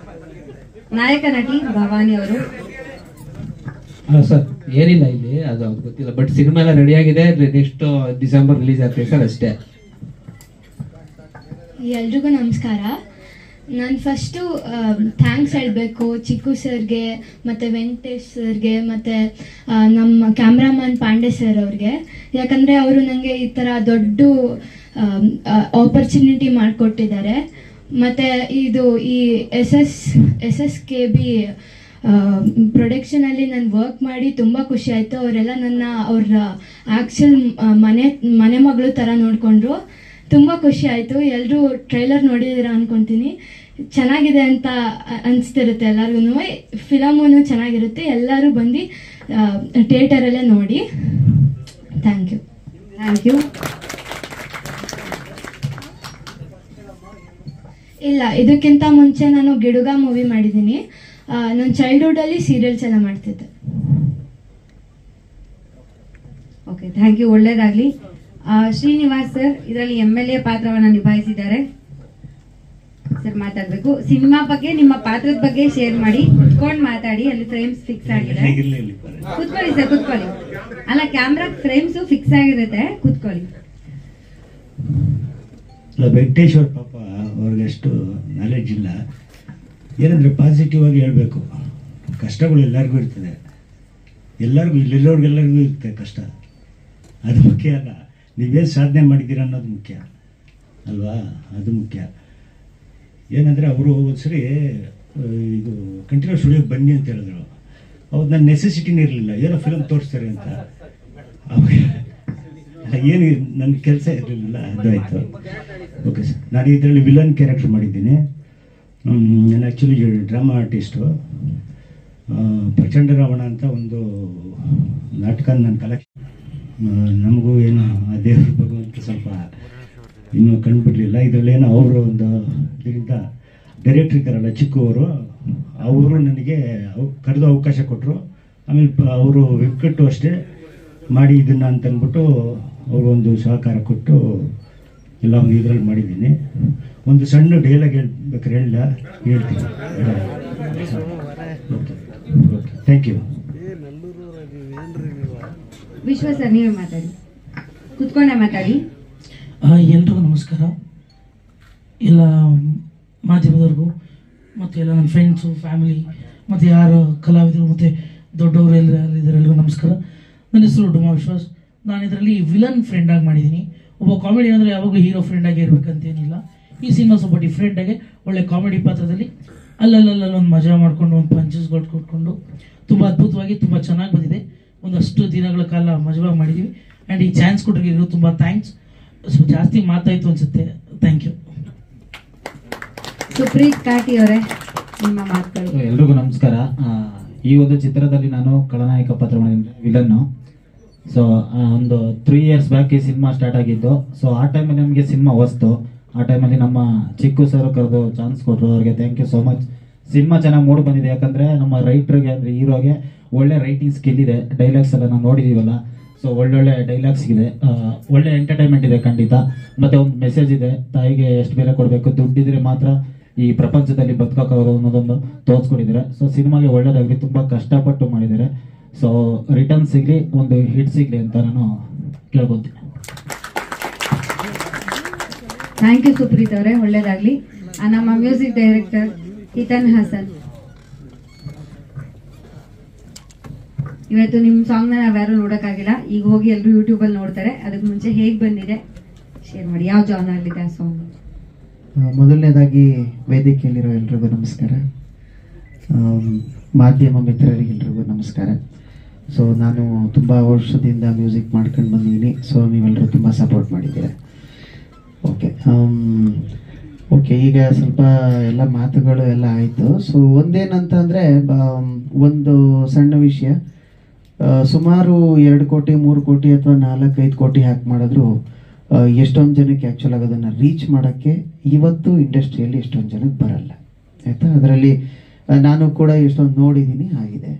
ನಾಯಕ ನಟಿ ಭವಾನಿ ಅವರು. ಸರ್ ಏನಿಲ್ಲ ಇಲ್ಲಿ, ಅದು ಗೊತ್ತಿಲ್ಲ, ಬಟ್ ಸಿನಿಮಾ ಎಲ್ಲ ರೆಡಿ ಆಗಿದೆ. ನೆಕ್ಸ್ಟ್ ಡಿಸೆಂಬರ್ ರಿಲೀಸ್ ಆಗ್ತದೆ ಸರ್, ಅಷ್ಟೇ. ಎಲ್ರಿಗೂ ನಮಸ್ಕಾರ. ನಾನು ಫಸ್ಟು ಥ್ಯಾಂಕ್ಸ್ ಹೇಳಬೇಕು ಚಿಕ್ಕು ಸರ್ಗೆ ಮತ್ತು ವೆಂಕಟೇಶ್ ಸರ್ಗೆ ಮತ್ತು ನಮ್ಮ ಕ್ಯಾಮ್ರಾಮನ್ ಪಾಂಡೆ ಸರ್ ಅವ್ರಿಗೆ. ಯಾಕಂದರೆ ಅವರು ನನಗೆ ಈ ಥರ ದೊಡ್ಡ ಆಪರ್ಚುನಿಟಿ ಮಾಡಿಕೊಟ್ಟಿದ್ದಾರೆ. ಮತ್ತು ಈ SSKB ಪ್ರೊಡಕ್ಷನಲ್ಲಿ ನಾನು ವರ್ಕ್ ಮಾಡಿ ತುಂಬ ಖುಷಿ ಆಯಿತು. ಅವರೆಲ್ಲ ಅವ್ರ ಆ್ಯಕ್ಚುಲ್ ಮನೆ ಮಗಳು ಥರ ನೋಡಿಕೊಂಡ್ರು. ತುಂಬ ಖುಷಿ ಆಯಿತು. ಎಲ್ಲರೂ ಟ್ರೈಲರ್ ನೋಡಿದ್ದೀರಾ ಅಂದ್ಕೊತೀನಿ. ಚೆನ್ನಾಗಿದೆ ಅಂತ ಅನಿಸ್ತಿರುತ್ತೆ ಎಲ್ಲರಿಗೂ. ಫಿಲಮೂ ಚೆನ್ನಾಗಿರುತ್ತೆ, ಎಲ್ಲರೂ ಬಂದು ಥಿಯೇಟರಲ್ಲೇ ನೋಡಿ. Thank you. ಇಲ್ಲ, ಇದಕ್ಕಿಂತ ಮುಂಚೆ ನಾನು ಗಿಡುಗ ಮೂವಿ ಮಾಡಿದ್ದೀನಿ. ನನ್ನ ಚೈಲ್ಡ್ಹುಡ್ಡಲ್ಲಿ ಸೀರಿಯಲ್ಸ್ ಎಲ್ಲ ಮಾಡ್ತಿದ್ದೆ. ಓಕೆ, ಥ್ಯಾಂಕ್ ಯು, ಒಳ್ಳೇದಾಗಲಿ. ಶ್ರೀನಿವಾಸ್ ಸರ್ ಇದರಲ್ಲಿ MLA ಪಾತ್ರವನ್ನು ನಿಭಾಯಿಸಿದ್ದಾರೆ. ಸರ್ ಮಾತಾಡ್ಬೇಕು. ಸಿನಿಮಾ ಬಗ್ಗೆ, ನಿಮ್ಮ ಪಾತ್ರದ ಬಗ್ಗೆ ಶೇರ್ ಮಾಡಿ. ಕುತ್ಕೊಂಡು ಮಾತಾಡಿ, ಅಲ್ಲಿ ಫ್ರೇಮ್ಸ್ ಫಿಕ್ಸ್ ಆಗಿದೆ. ಕುತ್ಕೊಳ್ಳಿ ಸರ್, ಕುತ್ಕೊಳ್ಳಿ. ಅಲ್ಲ, ಕ್ಯಾಮ್ರಾ ಫ್ರೇಮ್ಸ್ ಫಿಕ್ಸ್ ಆಗಿರುತ್ತೆ, ಕುತ್ಕೊಳ್ಳಿ. ವೆಂಕಟೇಶ್ ಅವ್ರ ಪಾಪ ಅವ್ರಿಗೆ ಅಷ್ಟು ನಾಲೆಡ್ಜ್ ಇಲ್ಲ. ಏನಂದರೆ ಪಾಸಿಟಿವ್ ಆಗಿ ಹೇಳಬೇಕು. ಕಷ್ಟಗಳು ಎಲ್ಲರಿಗೂ ಇರ್ತದೆ, ಇಲ್ಲಿರೋರ್ಗೆಲ್ಲರಿಗೂ ಇರುತ್ತೆ ಕಷ್ಟ. ಅದು ಮುಖ್ಯ ಅಲ್ಲ, ನೀವೇನು ಸಾಧನೆ ಮಾಡಿದ್ದೀರ ಅನ್ನೋದು ಮುಖ್ಯ ಅಲ್ವಾ, ಅದು ಮುಖ್ಯ. ಏನಂದರೆ ಅವರು ಒಂದ್ಸರಿ ಇದು ಕಂಟಿನ್ಯೂ ಸ್ಟುಡಿಯೋಗೆ ಬನ್ನಿ ಅಂತ ಹೇಳಿದ್ರು. ಅವ್ರು ನನ್ನ ನೆಸೆಸಿಟಿನೇ ಇರಲಿಲ್ಲ, ಏನೋ ಫಿಲಮ್ ತೋರಿಸ್ತಾರೆ ಅಂತ. ಅವಾಗ ಏನು ನನ್ನ ಕೆಲಸ ಇರಲಿಲ್ಲ, ಅದಾಯಿತು. ಓಕೆ ಸರ್, ನಾನು ಇದರಲ್ಲಿ ವಿಲನ್ ಕ್ಯಾರೆಕ್ಟರ್ ಮಾಡಿದ್ದೀನಿ. ನಾನು ಆ್ಯಕ್ಚುಲಿ ಡ್ರಾಮಾ ಆರ್ಟಿಸ್ಟು. ಪ್ರಚಂಡ ರಾವಣ ಅಂತ ಒಂದು ನಾಟಕ ನನ್ನ ಕಲೆಕ್ಷನ್. ನಮಗೂ ಏನೋ ಆ ದೇವ್ರ ಭಗವಂತ ಸ್ವಲ್ಪ ಇನ್ನೂ ಕಂಡುಬಿಡಲಿಲ್ಲ. ಇದರಲ್ಲೇನೋ ಅವರು ಒಂದು ಇದರಿಂದ ಡೈರೆಕ್ಟ್ರ್ ಇದ್ದಾರಲ್ಲ ಚಿಕ್ಕವರು, ಅವರು ನನಗೆ ಕರೆದು ಅವಕಾಶ ಕೊಟ್ಟರು. ಆಮೇಲೆ ಅವರು ವೆಬ್ಕಟ್ಟು ಅಷ್ಟೇ ಮಾಡಿ ಇದನ್ನು ಅಂತಂದ್ಬಿಟ್ಟು ಅವರು ಒಂದು ಸಹಕಾರ ಕೊಟ್ಟು ಎಲ್ಲ ಒಂದು ಇದರಲ್ಲಿ ಮಾಡಿದ್ದೀನಿ. ಒಂದು ಸಣ್ಣ ಡೈಲಾಗ್ ಹೇಳ್ಬೇಕಾದ್ರೆ ಹೇಳ್ತೀನಿ. Okay, thank you. Vishwa sir, ನೀವೇ ಮಾತಾಡಿ, ಕುತ್ಕೊಂಡೆ ಮಾತಾಡಿ. ಎಲ್ರಿಗೂ ನಮಸ್ಕಾರ. ಎಲ್ಲ ಮಾಧ್ಯಮದವ್ರಿಗೂ ಮತ್ತು ಎಲ್ಲ ನನ್ನ ಫ್ರೆಂಡ್ಸು, ಫ್ಯಾಮಿಲಿ ಮತ್ತು ಯಾರು ಕಲಾವಿದರು ಮತ್ತು ದೊಡ್ಡವರು ಎಲ್ಲರಿದ್ದಾರೆ, ಎಲ್ರಿಗೂ ನಮಸ್ಕಾರ. ನನ್ನ ಹೆಸರು ಡುಮಾ ವಿಶ್ವಾಸ್. ನಾನು ಇದರಲ್ಲಿ ವಿಲನ್ ಫ್ರೆಂಡಾಗಿ ಮಾಡಿದ್ದೀನಿ. ಒಬ್ಬ ಕಾಮಿಡಿ ಅಂದರೆ ಯಾವಾಗಲೂ ಹೀರೋ ಫ್ರೆಂಡಾಗಿ ಇರಬೇಕಂತೇನಿಲ್ಲ. ಈ ಸಿನಿಮಾ ಸ್ವಲ್ಪ ಡಿಫ್ರೆಂಟಾಗಿ ಒಳ್ಳೆ ಕಾಮಿಡಿ ಪಾತ್ರದಲ್ಲಿ ಅಲ್ಲೊಂದು ಮಜಾ ಮಾಡಿಕೊಂಡು, ಒಂದು ಪಂಚಸ್ಗಳು ಕೊಟ್ಕೊಂಡು ತುಂಬ ಅದ್ಭುತವಾಗಿ ತುಂಬ ಚೆನ್ನಾಗಿ ಬಂದಿದೆ. ಒಂದಷ್ಟು ದಿನಗಳ ಕಾಲ ಮಜವಾಗಿ ಮಾಡಿದ್ದೀವಿ. ಆ್ಯಂಡ್ ಈ ಚಾನ್ಸ್ ಕೊಟ್ಟರಿಗೂ ತುಂಬ ಥ್ಯಾಂಕ್ಸ್. ಸೊ ಜಾಸ್ತಿ ಮಾತಾಯಿತು ಅನಿಸುತ್ತೆ. Thank you. ಸುಪ್ರೀತ್ ಕಾಟಿ ಅವರೇ, ನಿಮ್ಮ ಮಾತುಗಳು. ಎಲ್ರಿಗೂ ನಮಸ್ಕಾರ. ಈ ಒಂದು ಚಿತ್ರದಲ್ಲಿ ನಾನು ಖಳನಾಯಕ ಪಾತ್ರ ಮಾಡಿದ್ದೆ, ವಿಲನ್ನು. ಸೊ ಒಂದು 3 years ಬ್ಯಾಕ್ ಈ ಸಿನಿಮಾ ಸ್ಟಾರ್ಟ್ ಆಗಿದ್ದು. ಸೊ ಆ ಟೈಮಲ್ಲಿ ನಮಗೆ ಸಿನಿಮಾ ಹೊಸ್ತು. ಆ ಟೈಮಲ್ಲಿ ನಮ್ಮ ಚಿಕ್ಕು ಸರ್ ಕರೆದು ಚಾನ್ಸ್ ಕೊಟ್ಟರು. ಅವ್ರಿಗೆ thank you so much. Cinema ಚೆನ್ನಾಗಿ ಮೂಡಿ ಬಂದಿದೆ, ಯಾಕಂದರೆ ನಮ್ಮ ರೈಟ್ರಿಗೆ ಅಂದರೆ ಹೀರೋಗೆ ಒಳ್ಳೆ ರೈಟಿಂಗ್ ಸ್ಕಿಲ್ ಇದೆ. ಡೈಲಾಗ್ಸ್ ಎಲ್ಲ ನಾವು ನೋಡಿದ್ದೀವಲ್ಲ, ಸೊ ಒಳ್ಳೊಳ್ಳೆ ಡೈಲಾಗ್ಸ್ ಇದೆ, ಒಳ್ಳೆ ಎಂಟರ್ಟೈನ್ಮೆಂಟ್ ಇದೆ ಖಂಡಿತ. ಮತ್ತು ಒಂದು ಮೆಸೇಜ್ ಇದೆ, ತಾಯಿಗೆ ಎಷ್ಟು ಬೆಲೆ ಕೊಡಬೇಕು, ದುಡ್ಡಿದ್ರೆ ಮಾತ್ರ ಈ ಪ್ರಪಂಚದಲ್ಲಿ ಬದುಕೋಕ್ಕಾಗೋದು ಅನ್ನೋದೊಂದು ತೋರಿಸ್ಕೊಟ್ಟಿದ್ದಾರೆ. ಸೊ ಸಿನಿಮಾಗೆ ಒಳ್ಳೇದಾಗಲಿ, ತುಂಬ ಕಷ್ಟಪಟ್ಟು ಮಾಡಿದ್ದಾರೆ. ಸೊ ರಿಟರ್ನ್ ಸಿಗಲಿ, ಒಂದು ಹಿಟ್ ಸಿಗಲಿ ಅಂತ ನಾನು ಕೇಳ್ಕೊತೀನಿ. ಥ್ಯಾಂಕ್ ಯು ಸುಪ್ರೀತ್ ಅವರೇ, ಒಳ್ಳೇದಾಗ್ಲಿ. ನಮ್ಮ ಮ್ಯೂಸಿಕ್ ಡೈರೆಕ್ಟರ್ ಹಿತನ್ ಹಾಸನ್, ಇವತ್ತು ನಿಮ್ಮ ಸಾಂಗ್ನ ನಾವ್ಯಾರು ನೋಡೋಕ್ಕಾಗಿಲ್ಲ, ಈಗ ಹೋಗಿ ಎಲ್ಲರೂ ಯೂಟ್ಯೂಬಲ್ಲಿ ನೋಡ್ತಾರೆ. ಅದಕ್ಕೆ ಮುಂಚೆ ಹೇಗೆ ಬಂದಿದೆ ಶೇರ್ ಮಾಡಿ, ಯಾವ ಜಾನರಲ್ಲಿದೆ ಆ ಸಾಂಗ್? ಮೊದಲನೇದಾಗಿ ವೇದಿಕೆಯಲ್ಲಿರೋ ಎಲ್ರಿಗೂ ನಮಸ್ಕಾರ. ಮಾಧ್ಯಮ ಮಿತ್ರರಿಗೆಲ್ರಿಗೂ ನಮಸ್ಕಾರ. ಸೊ ನಾನು ತುಂಬ ವರ್ಷದಿಂದ ಮ್ಯೂಸಿಕ್ ಮಾಡ್ಕೊಂಡು ಬಂದಿದ್ದೀನಿ. ಸೊ ನೀವೆಲ್ಲರೂ ತುಂಬ ಸಪೋರ್ಟ್ ಮಾಡಿದ್ದೀರ. ಓಕೆ, ಈಗ ಸ್ವಲ್ಪ ಎಲ್ಲ ಮಾತುಗಳು ಎಲ್ಲ ಆಯಿತು. ಸೊ ಒಂದೇನಂತಂದರೆ, ಒಂದು ಸಣ್ಣ ವಿಷಯ. ಸುಮಾರು 2 ಕೋಟಿ 3 ಕೋಟಿ ಅಥವಾ 4-5 ಕೋಟಿ ಹಾಕಿ ಮಾಡಿದ್ರು ಎಷ್ಟೊಂದು ಜನಕ್ಕೆ ಆ್ಯಕ್ಚುಲಾಗಿ ಅದನ್ನು ರೀಚ್ ಮಾಡೋಕ್ಕೆ ಇವತ್ತು ಇಂಡಸ್ಟ್ರಿಯಲ್ಲಿ ಎಷ್ಟೊಂದು ಜನಕ್ಕೆ ಬರಲ್ಲ, ಆಯಿತಾ. ಅದರಲ್ಲಿ ನಾನು ಕೂಡ ಎಷ್ಟೊಂದು ನೋಡಿದ್ದೀನಿ, ಆಗಿದೆ.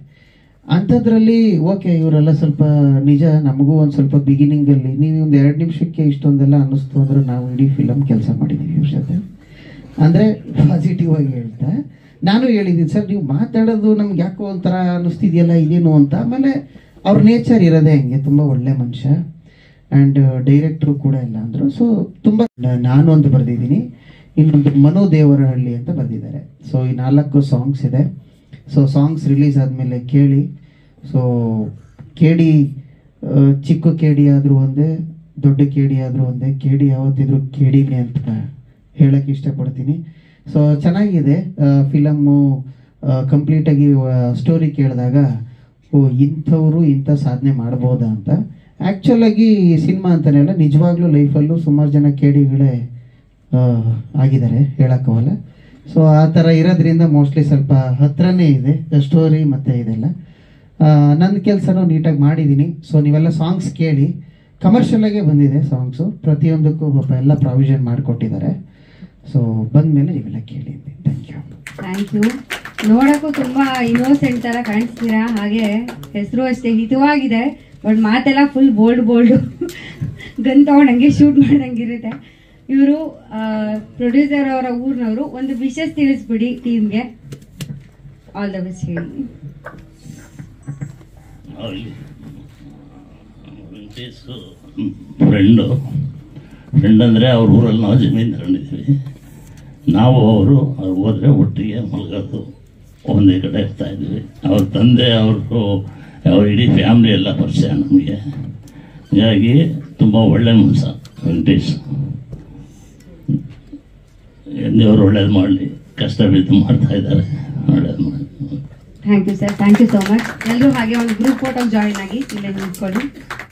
ಅಂಥದ್ರಲ್ಲಿ ಓಕೆ, ಇವರೆಲ್ಲ ಸ್ವಲ್ಪ ನಿಜ, ನಮಗೂ ಒಂದು ಸ್ವಲ್ಪ ಬಿಗಿನಿಂಗಲ್ಲಿ ನೀವು ಒಂದು 2 ನಿಮಿಷಕ್ಕೆ ಇಷ್ಟೊಂದೆಲ್ಲ ಅನ್ನಿಸ್ತು ಅಂದ್ರೆ ನಾವು ಇಡೀ ಫಿಲಮ್ ಕೆಲಸ ಮಾಡಿದ್ದೀವಿ ಇವ್ರ ಜೊತೆ. ಅಂದರೆ ಪಾಸಿಟಿವ್ ಆಗಿ ಹೇಳ್ತಾ ನಾನು ಹೇಳಿದ್ದೀನಿ, ಸರ್ ನೀವು ಮಾತಾಡೋದು ನಮ್ಗೆ ಯಾಕೋ ಒಂಥರ ಅನ್ನಿಸ್ತಿದೆಯಲ್ಲ, ಇದೇನು ಅಂತ. ಆಮೇಲೆ ಅವ್ರ ನೇಚರ್ ಇರೋದೇ ಹಂಗೆ, ತುಂಬ ಒಳ್ಳೆ ಮನುಷ್ಯ. ಆ್ಯಂಡ್ ಡೈರೆಕ್ಟ್ರು ಕೂಡ ಇಲ್ಲ ಅಂದರು. ಸೊ ತುಂಬ ನಾನು ಒಂದು ಬರೆದಿದ್ದೀನಿ, ಇನ್ನೊಂದು ಮನು ದೇವರಹಳ್ಳಿ ಅಂತ ಬರೆದಿದ್ದಾರೆ. ಸೊ ಈ 4 ಸಾಂಗ್ಸ್ ಇದೆ. ಸೊ ಸಾಂಗ್ಸ್ ರಿಲೀಸ್ ಆದಮೇಲೆ ಕೇಳಿ. ಸೊ ಕೇಡಿ, ಚಿಕ್ಕ ಕೇಡಿ ಆದರೂ ಒಂದೇ, ದೊಡ್ಡ ಕೇಡಿ ಆದರೂ ಒಂದೇ, ಕೇಡಿ ಯಾವತ್ತಿದ್ರು ಕೇಡಿನೇ ಅಂತ ಹೇಳೋಕ್ಕೆ ಇಷ್ಟಪಡ್ತೀನಿ. ಸೊ ಚೆನ್ನಾಗಿದೆ ಫಿಲಮ್ಮು. ಕಂಪ್ಲೀಟಾಗಿ ಸ್ಟೋರಿ ಕೇಳಿದಾಗ ಓ, ಇಂಥವರು ಇಂಥ ಸಾಧನೆ ಮಾಡ್ಬೋದಾ ಅಂತ. ಆ್ಯಕ್ಚುಲಾಗಿ ಸಿನಿಮಾ ಅಂತಲೇ ಅಲ್ಲ, ನಿಜವಾಗ್ಲೂ ಲೈಫಲ್ಲೂ ಸುಮಾರು ಜನ ಕೇಡಿಗಳೇ ಆಗಿದ್ದಾರೆ, ಹೇಳೋಕ್ಕವಲ್ಲ. ಸೊ ಆ ಥರ ಇರೋದ್ರಿಂದ ಮೋಸ್ಟ್ಲಿ ಸ್ವಲ್ಪ ಹತ್ರನೇ ಇದೆ ಸ್ಟೋರಿ ಮತ್ತು ಇದೆಲ್ಲ. ನನ್ನ ಕೆಲಸನೂ ನೀಟಾಗಿ ಮಾಡಿದ್ದೀನಿ. ಸೊ ನೀವೆಲ್ಲ ಸಾಂಗ್ಸ್ ಕೇಳಿ. ಕಮರ್ಷಿಯಲಾಗೇ ಬಂದಿದೆ ಸಾಂಗ್ಸು, ಪ್ರತಿಯೊಂದಕ್ಕೂ ಪಾಪ ಎಲ್ಲ ಪ್ರಾವಿಷನ್ ಮಾಡಿಕೊಟ್ಟಿದ್ದಾರೆ. ಸೊ ಬಂದಮೇಲೆ ನೀವೆಲ್ಲ ಕೇಳಿ. Thank you. ನೋಡೋಕ್ಕೂ ತುಂಬ ಇನ್ನೋಸೆಂಟ್ ಥರ ಕಾಣಿಸ್ತೀರಾ, ಹಾಗೆ ಹೆಸರು ಅಷ್ಟೇ ಹಿತವಾಗಿದೆ. ಬಟ್ ಮಾತೆಲ್ಲ ಫುಲ್ ಬೋಲ್ಡು ಗನ್ ತಗೊಂಡು ಹಂಗೆ ಶೂಟ್ ಮಾಡ್ದಂಗಿರುತ್ತೆ. ಇವರು ಪ್ರೊಡ್ಯೂಸರ್ ಅವರ ಊರಿನವರು. ಒಂದು ವಿಶೇಷ ತಿಳಿಸ್ಬಿಡಿ ಟೀಮ್ಗೆ. ಆಲ್ ದ ಬೆಸ್ಟ್ ಹೇಳಿ. ಫ್ರೆಂಡ್ ಅಂದರೆ ಅವ್ರ ಊರಲ್ಲಿ ನಾವು ಜಮೀನು ತಗೊಂಡಿದ್ದೀವಿ. ನಾವು ಅವರು ಹೋದರೆ ಒಟ್ಟಿಗೆ ಮಲಗೋದು, ಒಂದೇ ಕಡೆ ಇರ್ತಾಯಿದ್ವಿ. ಅವ್ರ ತಂದೆ ಅವ್ರ ಇಡೀ ಫ್ಯಾಮ್ಲಿ ಎಲ್ಲ ಪರಿಚಯ ನಮಗೆ. ಹೀಗಾಗಿ ತುಂಬ ಒಳ್ಳೆ ಮನುಷ್ಯ ವೆಂಕಟೇಶ್. ದೇವರು ಒಳ್ಳೇದು ಮಾಡಲಿ, ಕಷ್ಟ ಬಿದ್ದು ಮಾಡ್ತಾ ಇದ್ದಾರೆ, ಒಳ್ಳೇದು ಮಾಡಿ. Thank you sir, thank you so much. ಎಲ್ಲರೂ ಹಾಗೆ ಒಂದು ಗ್ರೂಪ್ ಫೋಟೋ ಜಾಯಿನ್ ಆಗಿ ಇಲ್ಲೇ ನಿಂತ್ಕೊಳ್ಳಿ.